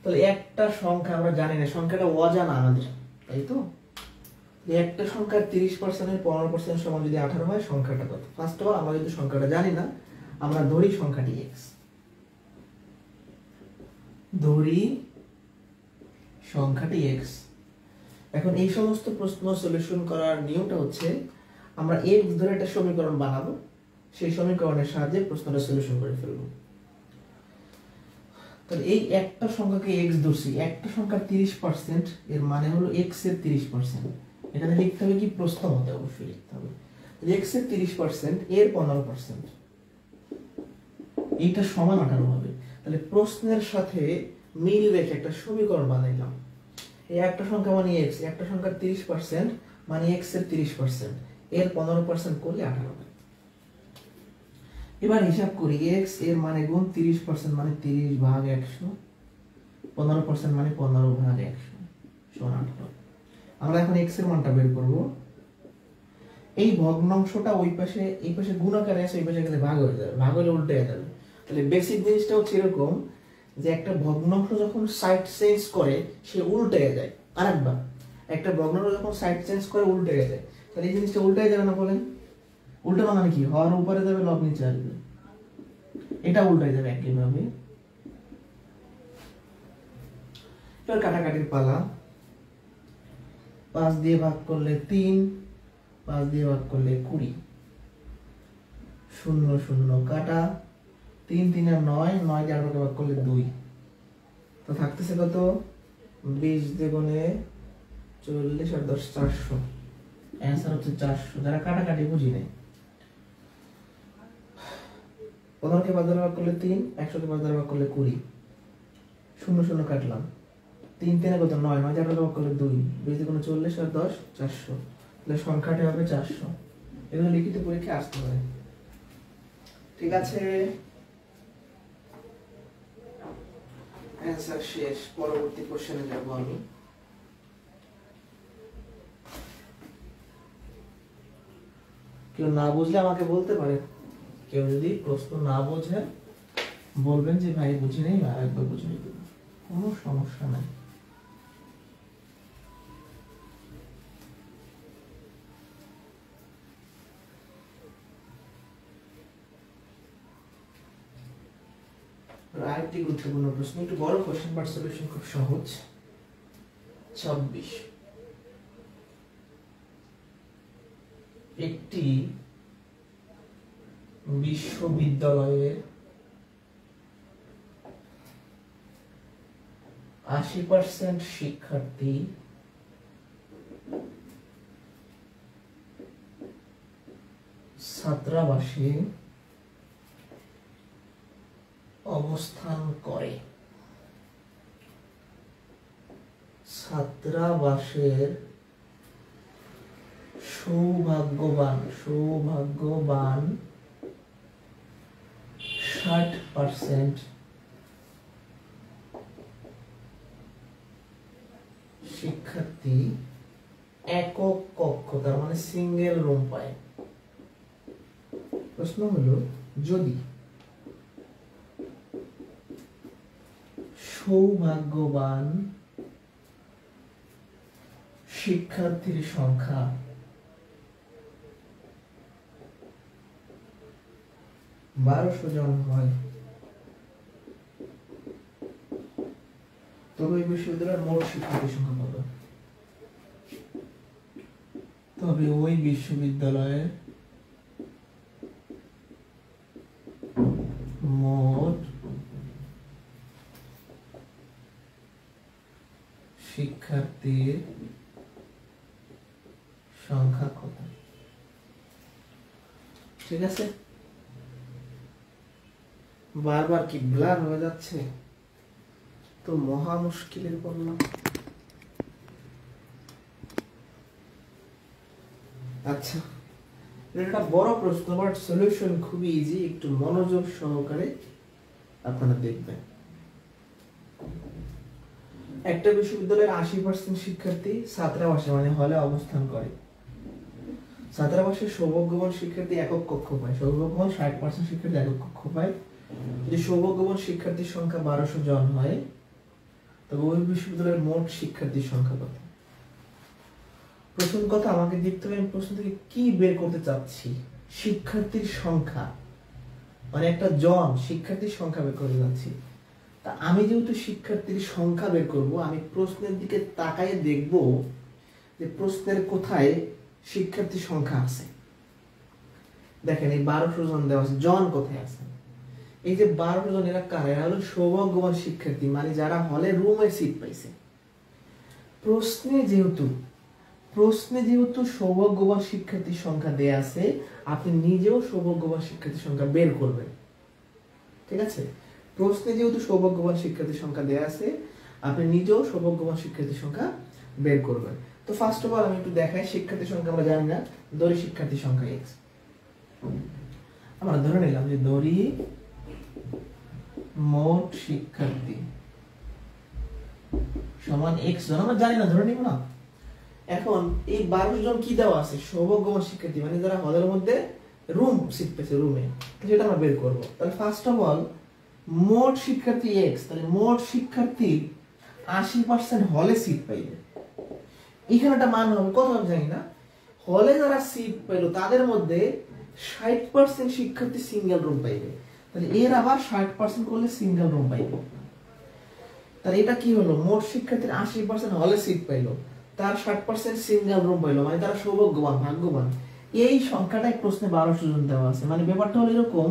তাহলে একটা সংখ্যা আমরা জানি না, সংখ্যাটা অজানা আমাদের, তাই তো? একটা সংখ্যার 30%-এর 15% সমান যদি 18 হয়, সংখ্যাটা কত? ফার্স্ট অফ অল আমরা যদি সংখ্যাটা জানি না, আমরা ধরি সংখ্যাটি x, ধরি সংখ্যাটি x। এখন এই সমস্ত প্রশ্ন সলিউশন করার নিয়মটা হচ্ছে, আমরা x ধরে একটা সমীকরণ বানাবো, সেই সমীকরণের সাহায্যে প্রশ্নটা সলিউশন করে ফেলবো। তাহলে এই একটা সংখ্যাকে x ধরছি, একটা সংখ্যার 30%, এর মানে হলো x এর 30%। এখানে লিখতে হবে কি, প্রশ্ন মতে অবশ্যই লিখতে হবে। x এর 30%, এর 15%, এইটা সমান 18 হবে। তাহলে প্রশ্নের সাথে মিল রেখে একটা সমীকরণ বানাইলাম। এই একটা সংখ্যা মানে x, একটা সংখ্যার 30% মানে x এর 30%, এর 15% করলে 18 হবে। এবার হিসাব করি, x এর মানে গুণ 30% মানে 30/100, 15% মানে 15/100 সমান 18। আমরা এখন x এর মানটা বের করব। এই ভগ্নাংশটা ওই পাশে, এই পাশে গুণাকারে আছে, ওই পাশে গেলে ভাগ হয়ে যাবে, ভাগ হলে উল্টে যাবে। তাহলে বেসিক জিনিসটা হচ্ছে এরকম, যে একটা ভগ্নাংশ যখন সাইড চেঞ্জ করে সে উল্টে যায়। আরেকবার, একটা ভগ্নাংশ যখন সাইড চেঞ্জ করে উল্টে যায়, তাহলে এই জিনিসটা উল্টে যাবে না? বলেন উল্টানো মানে কি? হর উপরে যাবে, লব নিচে আসবে, এটা উল্টে যাবে একইভাবে। এবার কাটাকাটির পালা। 5 দিয়ে ভাগ করলে 3, 5 দিয়ে ভাগ করলে 20, 0 0 কাটা, 3 3 আর 9, 9 দিয়ে 8 ভাগ করলে 2, তো থাকতেছে কত? 20 দ্বিগুণে 40 আর 10 400, অ্যান্সার হচ্ছে 400। যারা কাটাকাটি বুঝি নাই, 15 কে 5 দ্বারা ভাগ করলে 3, 100 কে 5 দ্বারা ভাগ করলে 20, 0 0 কাটলাম, 3 3 কত 9, 9 দ্বারা ভাগ করলে 2, 2 তে কোনো 40 আর 10 400, তাহলে সংখ্যাটা হবে 400। এগুলো লিখিত পরীক্ষায় আসতে পারে। ঠিক আছে, অ্যান্সার শেষ। পরবর্তী কোশ্চেনে যাব আমি। কেউ না বুঝলে আমাকে বলতে পারে, কেউ যদি প্রশ্ন না বোঝে বলবেন যে ভাই বুঝি নেই, আরেকবার বুঝিয়ে দেব, কোনো সমস্যা নাই। আরেকটি গুরুত্বপূর্ণ প্রশ্ন, একটু বড় কোশ্চেন বাট সলিউশন খুব সহজ। 26, একটি বিশ্ববিদ্যালয়ের 80% শিক্ষার্থী ছাত্রাবাসে অবস্থান করে। ছাত্রাবাসের সৌভাগ্যবান 60% শিক্ষার্থী একক কক্ষ, তার মানে সিঙ্গেল রুম পায়। প্রশ্ন হলো, যদি সৌভাগ্যবান শিক্ষার্থীর সংখ্যা 1200 জন হয়, তবে ওই বিশ্ববিদ্যালয়ের মোট শিক্ষার্থীর সংখ্যা কত? তবে ওই বিশ্ববিদ্যালয়ের মোট শিক্ষার্থীর সংখ্যা কত? ঠিক আছে, বারবার কি ব্লার হয়ে যাচ্ছে? তো মহা মুশকিলের বললাম। আচ্ছা, এটা বড় প্রশ্ন বাট সলিউশন খুবই ইজি, একটু মনোযোগ সহকারে আপনারা দেখবেন। একটা বিশ্ববিদ্যালয়ের 80% শিক্ষার্থী ছাত্রাবাসে মানে হলে অবস্থান করে। ছাত্রাবাসের সৌভাগ্যবান শিক্ষার্থী একক কক্ষ পায়। সৌভাগ্যবান 60% শিক্ষার্থী একক কক্ষ পায়। যদি সৌভাগ্যবান শিক্ষার্থীর সংখ্যা 1200 জন হয়, তবে ওই বিশ্ববিদ্যালয়ের মোট শিক্ষার্থীর সংখ্যা কত? প্রথম কথা আমাকে দেখতে হবে আমি প্রশ্ন থেকে কি বের করতে চাচ্ছি। শিক্ষার্থীর সংখ্যা মানে একটা জন, শিক্ষার্থীর সংখ্যা বের করতে যাচ্ছি। তা আমি যেহেতু শিক্ষার্থীর সংখ্যা বের করব, আমি প্রশ্নের দিকে তাকায় দেখব যে প্রশ্নের কোথায় শিক্ষার্থীর সংখ্যা আছে। দেখেন এই 1200 জন দেওয়া আছে, জন কোথায় আছে? এই যে 1200 জন, এরা কারা? এরা হলো সৌভাগ্যবান শিক্ষার্থী, মানে যারা হলে রুমে সিট পাইছে। প্রশ্নে যেহেতু সৌভাগ্যবান শিক্ষার্থীর সংখ্যা দেয়া আছে, আপনি নিজেও সৌভাগ্যবান শিক্ষার্থীর সংখ্যা বের করবেন। ঠিক আছে, প্রশ্নে যেহেতু সৌভাগ্যবান শিক্ষার্থীর সংখ্যা দেয়া আছে, আপনি নিজেও সৌভাগ্যবান শিক্ষার্থীর সংখ্যা বের করবেন। তো ফার্স্ট অফ অল আমি একটু দেখাই, শিক্ষার্থীর সংখ্যা আমরা জানি না, ধরি শিক্ষার্থীর সংখ্যা x। আমরা ধরে নিলাম যে ধরি মোট শিক্ষার্থী সমান x জন, আমরা জানি না, ধরে নিব না। এখন এই 1200 জন কি দেওয়া আছে? সৌভাগ্যবান শিক্ষার্থী, মানে যারা হলের মধ্যে রুম সিট পেয়েছে, রুমে, যেটা আমরা বের করব। তাহলে ফার্স্ট অফ অল মোট শিক্ষার্থী x, তাহলে মোট শিক্ষার্থী 80% হলে সিট পাইবে। এখানে একটা মান হবে কত আমি জানি না। হলে যারা সিট পাইলো তাদের মধ্যে 60% শিক্ষার্থী সিঙ্গেল রুম পাইবে, তাহলে এর আবার 60% করলে সিঙ্গেল রুম পাইবে। তাহলে এটা কি হলো? মোট শিক্ষার্থীর 80% হলে সিট পাইলো, তার 60% সিঙ্গেল রুম পাইলো, মানে তারা সৌভাগ্যবান, ভাগ্যবান। এই সংখ্যাটাই প্রশ্নে 1200 জন দেওয়া আছে। মানে ব্যাপারটা হলো এরকম,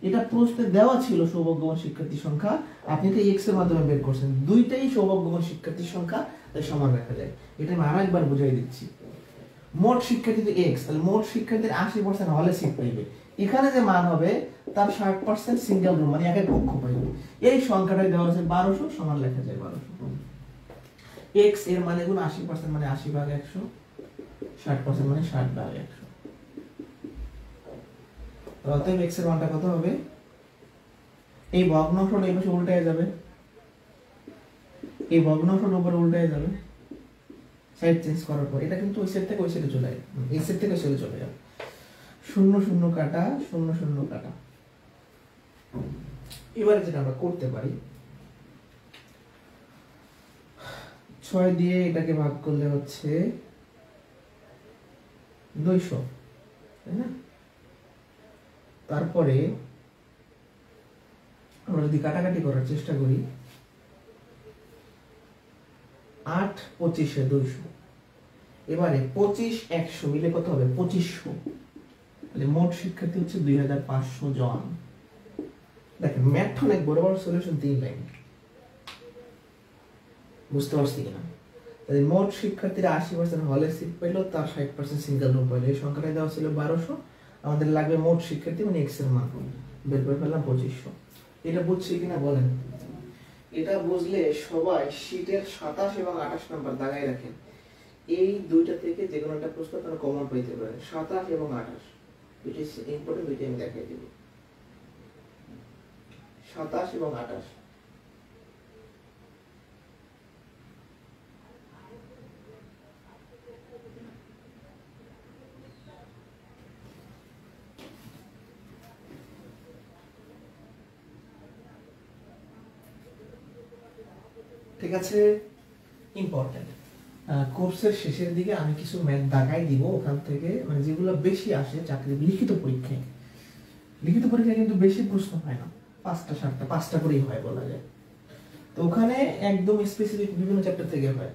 এটা প্রশ্নে দেওয়া ছিল সৌভাগ্যবান শিক্ষার্থীর সংখ্যা, আপনি তো x এর মাধ্যমে বের করছেন, দুইটাই সৌভাগ্যবান শিক্ষার্থীর সংখ্যা, সমান রাখা যায়। এটা আমি আরেকবার বুঝাই দিচ্ছি। মোট শিক্ষার্থী যদি x, তাহলে মোট শিক্ষার্থীর 80% হলে সিট পাইবে। এখানে যে মান হবে তার 60% সিঙ্গেল রুম মানে একাই কক্ষ পাইবে। এই সংখ্যাটা দেওয়া আছে 1200, সমান লেখা যায় 1200। x এর মানে গুণ 80% মানে 80/100, 60% মানে 60/100। অতএব x এর মানটা কত হবে? এই ভগ্নাংশটা এই পাশে উল্টে যাবে, এই ভগ্নাংশটার উপরে উল্টে যাবে সাইড চেঞ্জ করার পর। এটা কিন্তু ওই সাইড থেকে ওই সাইডে চলে যাবে, এই সাইড থেকে ওই সাইডে চলে যাবে। 0 0 কাটা, 0 0 কাটা। এবারে যেটা আমরা করতে পারি, 6 দিয়ে এটাকে ভাগ করলে হচ্ছে 200, তাই না? তারপরে আমরা যদি কাটাকাটি করার চেষ্টা করি, 8 25 200, এবারে 25 100 মিলে কত হবে? 2500। তাহলে মোট শিক্ষার্থী হচ্ছে 2500 জন। দেখেন ম্যাথ অনেক বড় বড় সলিউশন 3 লাইন, বুঝতে পারছি কিনা? তাহলে মোট শিক্ষার্থীরা 80% হলে সিট পেলো, তার 60% সিঙ্গেল রুম পেলো। এই সংখ্যাটা দেওয়া ছিল 1200, আমাদের লাগবে মোট শিক্ষার্থী মানে x এর মান, বের করে ফেললাম 2500। এটা বুঝছি কিনা বলেন? এটা বুঝলে সবাই শীটের 27 এবং 28 নাম্বার দাগায় রাখেন। এই দুইটা থেকে যে কোনো একটা প্রশ্ন তারা কমন পেতে পারে। 27 এবং 28 দুইটা ইম্পর্টেন্ট, দুইটা আমি দেখাই দেব। 27 এবং 28। ঠিক আছে, ইম্পর্টেন্ট। কোর্সের শেষের দিকে আমি কিছু ম্যাথ দাগাই দিব ওখান থেকে, মানে যেগুলো বেশি আসে চাকরির লিখিত পরীক্ষায়। লিখিত পরীক্ষায় কিন্তু বেশি প্রশ্ন হয় না, 5টা 7টা 5টা করেই হয় বলা যায়। তো ওখানে একদম স্পেসিফিক বিভিন্ন চ্যাপ্টার থেকে হয়।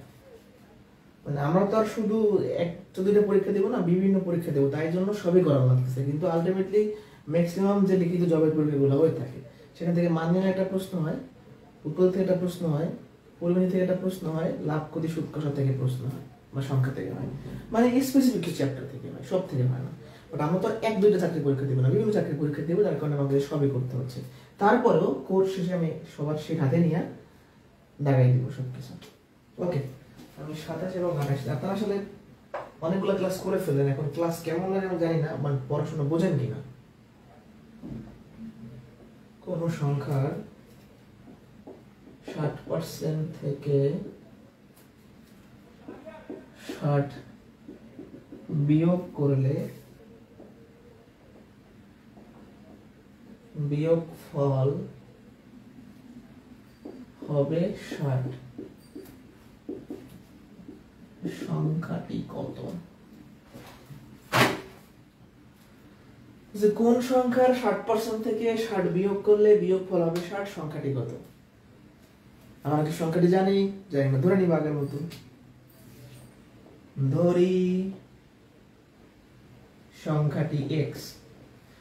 মানে আমরা তো আর শুধু একটা দুইটা পরীক্ষা দেবো না, বিভিন্ন পরীক্ষা দেবো, তাই জন্য সবই করা লাগতেছে। কিন্তু আলটিমেটলি ম্যাক্সিমাম যে লিখিত জবের পরীক্ষাগুলো হয়ে থাকে সেখান থেকে মান নির্ণয় একটা প্রশ্ন হয়, উৎপাদক থেকে একটা প্রশ্ন হয়, পরিমাণ থেকে একটা প্রশ্ন হয়, লাভ ক্ষতি সুদ কষা থেকে প্রশ্ন হয় বা সংখ্যা থেকে হয়। মানে স্পেসিফিক কিছু চ্যাপ্টার থেকে হয়, সব থেকে হয় না। বাট আমরা তো এক দুইটা চাকরি পরীক্ষা দেবো না, বিভিন্ন চাকরি পরীক্ষা দেবো, যার কারণে আমাদের সবই করতে হচ্ছে। তারপরেও কোর্স শেষে আমি সবার সেই হাতে নিয়ে দাগাই দিব সবকিছু। ওকে, আমি 27 এবং 28। আপনারা আসলে অনেকগুলো ক্লাস করে ফেলেন, এখন ক্লাস কেমন লাগে আমি জানি না, মানে পড়াশোনা বোঝেন কিনা। কোন সংখ্যার 60% থেকে 60 বিয়োগ করলে বিয়োগফল হবে 60, সংখ্যাটি কত? যে কোন সংখ্যার 60% থেকে 60 বিয়োগ করলে বিয়োগফল হবে 60, সংখ্যাটি কত? আমরা কি সংখ্যাটি জানি? জানি না। ধরে নিব আগের মতো, ধরি সংখ্যাটি x।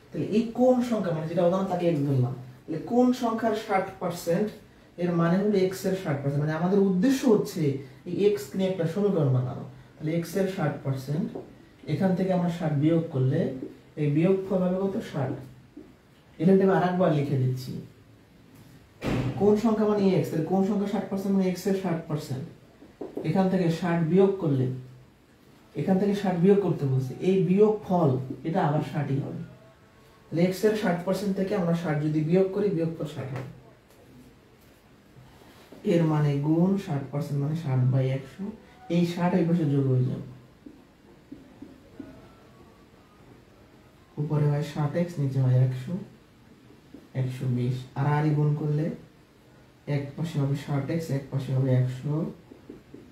তাহলে এই কোন সংখ্যা, মানে যেটা উদাহরণ তাকে x ধরলাম, তাহলে কোন সংখ্যার 60% এর মানে হলো x এর 60%। মানে আমাদের উদ্দেশ্য হচ্ছে এই x নিয়ে একটা সমীকরণ বানানো। তাহলে x এর 60%, এখান থেকে আমরা 60 বিয়োগ করলে এই বিয়োগফল হবে কত? 60। এখানে আমি আরেকবার লিখে দিচ্ছি, কোন সংখ্যা মানে x, তাহলে কোন সংখ্যা 60% মানে x এর 60%। এখান থেকে 60 বিয়োগ করলে, এখান থেকে 60 বিয়োগ করতে বলছি, এই বিয়োগফল এটা আবার 60ই হবে। তাহলে x এর 60% থেকে আমরা 60 যদি বিয়োগ করি, বিয়োগফল 60 হবে। এর মানে গুণ 60% মানে 60/100। এই 60 এই পাশে যোগ হয়ে যাবে, উপরে হয় 60x, নিচে হয় 100, 120। আর আরই গুণ করলে এক পাশে হবে 60x, এক পাশে হবে 100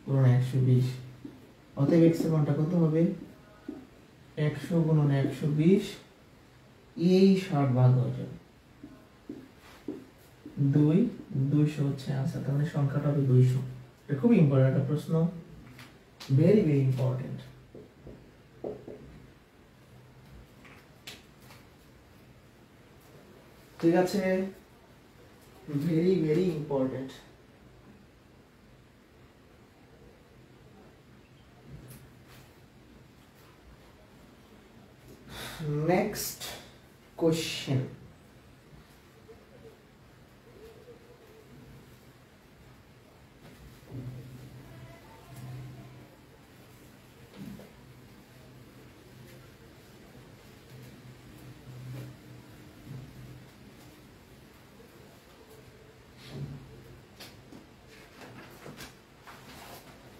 গুণন 120। অতএব x এর মানটা কত হবে? 100 গুণন 120, এই 60 ভাগ হয়ে যাবে 2, 200 হচ্ছে आंसर। তার মানে সংখ্যাটা হবে 200। এটা খুব ইম্পর্টেন্ট একটা প্রশ্ন, ভেরি ভেরি ইম্পর্টেন্ট। ঠিক আছে, very very important. Next question.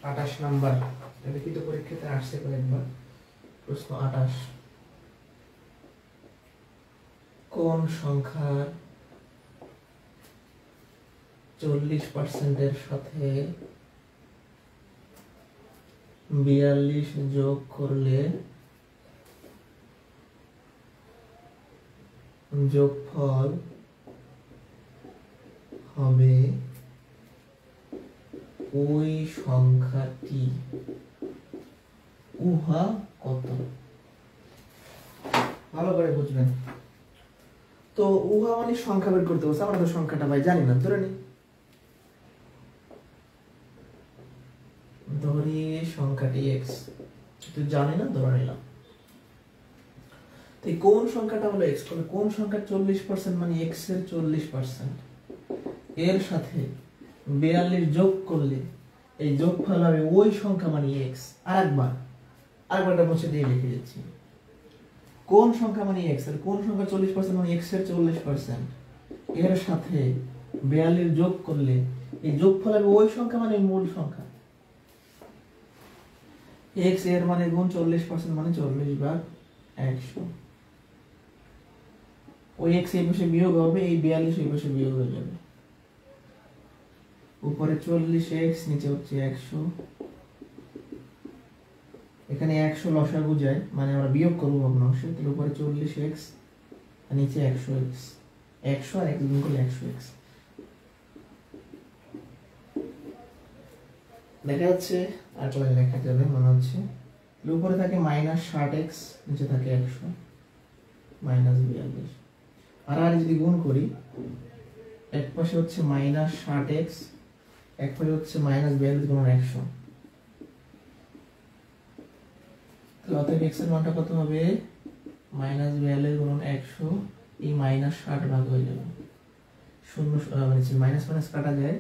আঠাশ নাম্বার লিখিত পরীক্ষাতে আসছে কয়েকবার প্রশ্ন। 28 কোন সংখ্যার 40% সাথে 42 যোগ করলে যোগফল হবে ওই সংখ্যাটি উহা কত? ভালো করে বুঝবেন তো। উহা মানে সংখ্যা বের করতে বলছে, আমরা তো সংখ্যাটা ভাই জানি না, ধরে নি ধরি সংখ্যাটি x, তুই জানি না, ধরে নিলাম। তো কোন সংখ্যাটা হলো x, কোন সংখ্যার 40% মানে x এর 40% এর সাথে 42 যোগ করলে এই যোগফল হবে ওই সংখ্যা মানে x। আরেকবার মুছে দিয়ে লিখে দিচ্ছি। কোন সংখ্যা মানে x, আর কোন সংখ্যা 40% মানে x এর 40% এর সাথে 42 যোগ করলে এই যোগফল হবে ওই সংখ্যা মানে মূল সংখ্যা। x এর মানে গুণ 40% মানে 40/100। ওই x এই পাশে বিয়োগ হবে, এই 42 এই পাশে বিয়োগ হয়ে যাবে। উপরে 40x, নিচে হচ্ছে 100। এখানে 100 লসাগু যায়, মানে আমরা বিয়োগ করব ভগ্নাংশে, তাহলে উপরে 40x আর নিচে 100x। 100 আর 1 গুণ করলে 100x। দেখা যাচ্ছে আর ক্লাসে লেখা যাবে মনে হচ্ছে। উপরে থাকে -60x, নিচে থাকে 100 -42। আর যদি গুণ করি, এক পাশে হচ্ছে -60x, এক পাশে হচ্ছে -42 গুণ 100, তাহলে অতএব x এর মানটা কত হবে? -42 গুণ 100, এই -60 ভাগ হয়ে যাবে। শূন্য মানে মাইনাস মাইনাস কাটা যায়,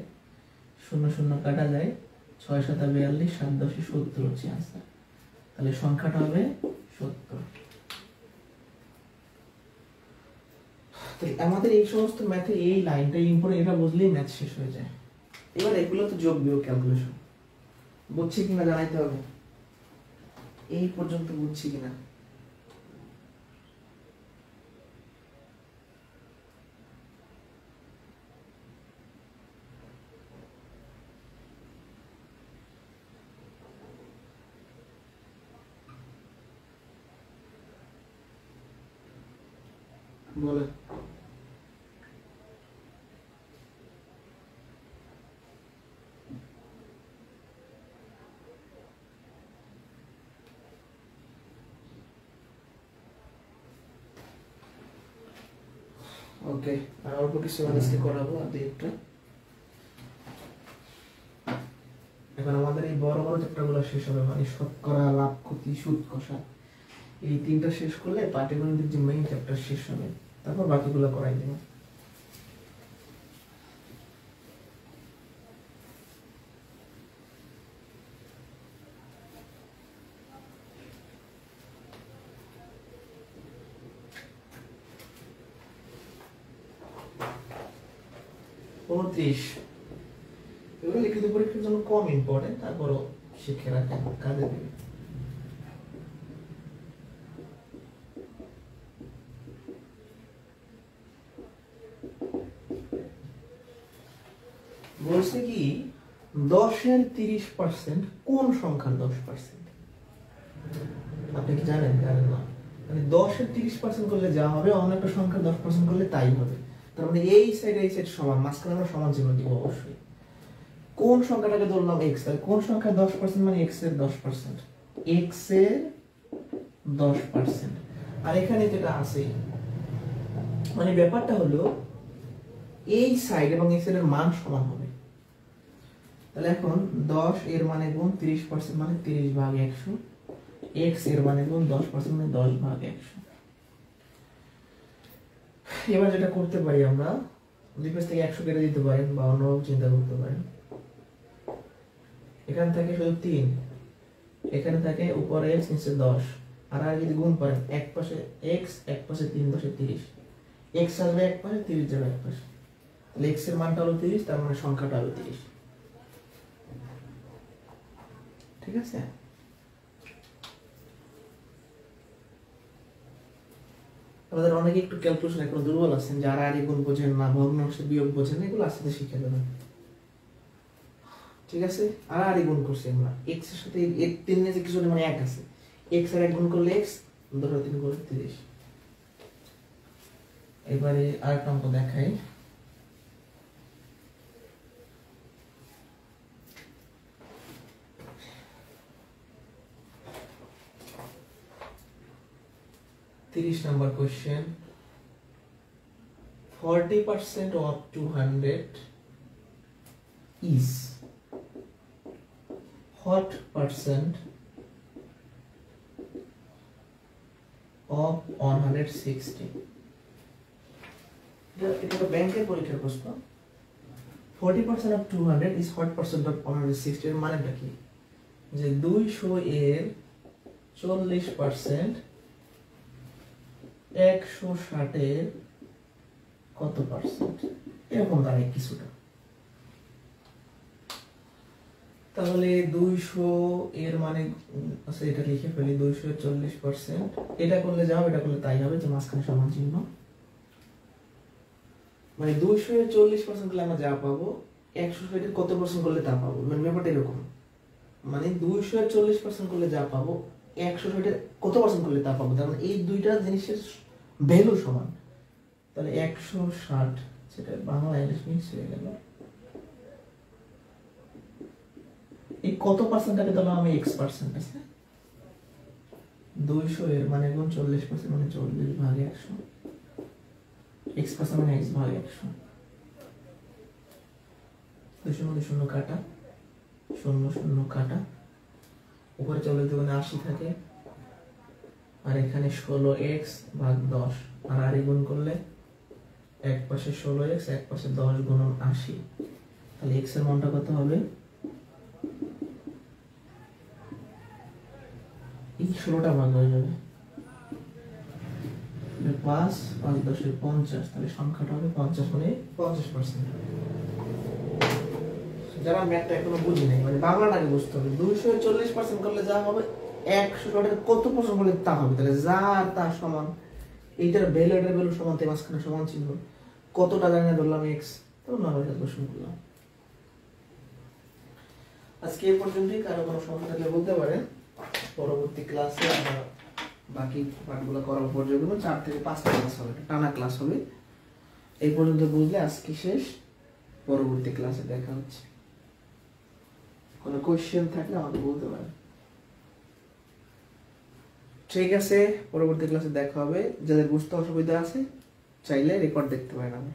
0 0 কাটা যায়, 6 7 42, 7 10 70 হচ্ছে आंसर। তাহলে সংখ্যাটা হবে 70। তাহলে আমাদের এই সমস্ত ম্যাথে এই লাইনটা ইম্পর্টেন্ট, এটা বুঝলেই ম্যাথ শেষ হয়ে যায়। এবার এগুলো তো যোগ বিয়োগ ক্যালকুলেশন, বুঝছি কিনা জানাইতে হবে। এই পর্যন্ত বুঝছি কিনা? বলে ওকে। আর অল্প কিছু আজকে করাবো আর একটা। এখন আমাদের এই বড় বড় চ্যাপ্টারগুলো শেষ হবে, মানে শতকরা, লাভ, ক্ষতি, সুদ, কষা, এই তিনটা শেষ করলে পাটিগণিতের যে মেইন চ্যাপ্টার শেষ হবে, তারপর বাকিগুলো করাই দেব। এগুলো লিখিত পরীক্ষার জন্য কম ইম্পর্টেন্ট, তারপরও শিখে রাখেন, কাজে দেবে। বলছে কি 10-এর 30% কোন সংখ্যার 10%? আপনি কি জানেন? জানেন না। মানে 10-এর 30% করলে যা হবে, অন্য একটা সংখ্যার 10% করলে তাই হবে। তার মানে এই সাইড সমান, মাঝখানে আমরা সমান চিহ্ন দিব অবশ্যই। কোন সংখ্যাটাকে ধরলাম x, তাহলে কোন সংখ্যার 10% মানে x এর 10%, x এর 10%। আর এখানে যেটা আছে, মানে ব্যাপারটা হলো এই সাইড এবং x এর মান সমান হবে। তাহলে এখন 10 এর মানে গুণ 30% মানে 30/100, x এর মানে গুণ 10% মানে 10/100। এবার যেটা করতে পারি আমরা, দুই পাশ থেকে 100 কেটে দিতে পারেন বা অন্যভাবে চিন্তা করতে পারেন। এখান থেকে শুধু 3, এখানে থাকে উপরে x নিচে 10, আর যদি গুণ করেন এক পাশে x এক পাশে 3 10 30, x আসবে এক পাশে 30 যাবে এক পাশে, তাহলে x এর মানটা হলো 30, তার মানে সংখ্যাটা হবে 30। ঠিক আছে, আমাদের অনেকে একটু ক্যালকুলেশন এখন দুর্বল আছেন, যারা আর গুণ বোঝেন না, ভগ্নাংশ বিয়োগ বোঝেন না, এগুলো আস্তে শিখে দেবেন। ঠিক আছে, আর গুণ করছি আমরা x এর সাথে এর 3 নিচে কিছু মানে 1 আছে, x আর 1 গুণ করলে x, ধরো 3 গুণ 30। এবারে আরেকটা অঙ্ক দেখাই। নম্বর question, 40% of 200 is what percent of 160? এটা ব্যাংকের পরীক্ষার প্রশ্ন। 40% of 200 is what percent of 160 এর মানেটা কি? যে 200 এর 40% 160 এর কত পার্সেন্ট, এরকম দাঁড়ায় কিছুটা। তাহলে 200 এর মানে আচ্ছা এটা লিখে ফেলি, 200 এর 40%, এটা করলে যা হবে এটা করলে তাই হবে, যে মাঝখানে সমান চিহ্ন, মানে 200 এর 40% করলে আমরা যা পাবো 160 এর কত পার্সেন্ট করলে তা পাবো, মানে ব্যাপারটা এরকম। মানে 200 এর 40% করলে যা পাবো 160 এর কত পার্সেন্ট করলে তা পাবো, তার মানে এই দুইটা জিনিসের ভ্যালু সমান। তাহলে 160, সেটা বাংলা ইংলিশ মিক্স হয়ে গেল, এই কত পার্সেন্টটাকে তাহলে আমি x পার্সেন্ট আছে, 200 এর মানে গুণ 40% মানে 40 ভাগ 100, x পার্সেন্ট মানে x ভাগ 100, 200 মধ্যে 0 কাটা, 0 0 কাটা, উপরে 40 দুগুণে 80 থাকে, আর এখানে 16x ভাগ 10, আর গুণ করলে এক পাশে 16x এক পাশে 10 গুণন 80, তাহলে x এর মানটা কত হবে, এই 16টা ভাগ হয়ে যাবে 5 5 10 50, তাহলে সংখ্যাটা হবে 50 মানে 50%। যারা ম্যাথটা এখনো বুঝি নাই, মানে বাংলাটাকে বুঝতে হবে, 200 এর 40% করলে যা হবে 160 এর কত পার্সেন্ট করলে তা হবে, তাহলে যা তা সমান, এইটার ভ্যালু এটার ভ্যালু সমান, তাই মাঝখানে সমান চিহ্ন, কতটা জানি না ধরলাম x, তো নরমাল কোশ্চেন করলাম। আজকে এই পর্যন্তই, কারো কোনো সমস্যা থাকলে বলতে পারেন, পরবর্তী ক্লাসে আমরা বাকি পার্টগুলো করার পর যেগুলো 4 থেকে 5টা ক্লাস হবে, টানা ক্লাস হবে। এই পর্যন্ত বুঝলে আজকে শেষ, পরবর্তী ক্লাসে দেখা হচ্ছে। কোনো কোশ্চেন থাকলে আমাকে বলতে পারেন। ঠিক আছে, পরবর্তী ক্লাসে দেখা হবে। যাদের বুঝতে অসুবিধা আছে চাইলে রেকর্ড দেখতে পারেন।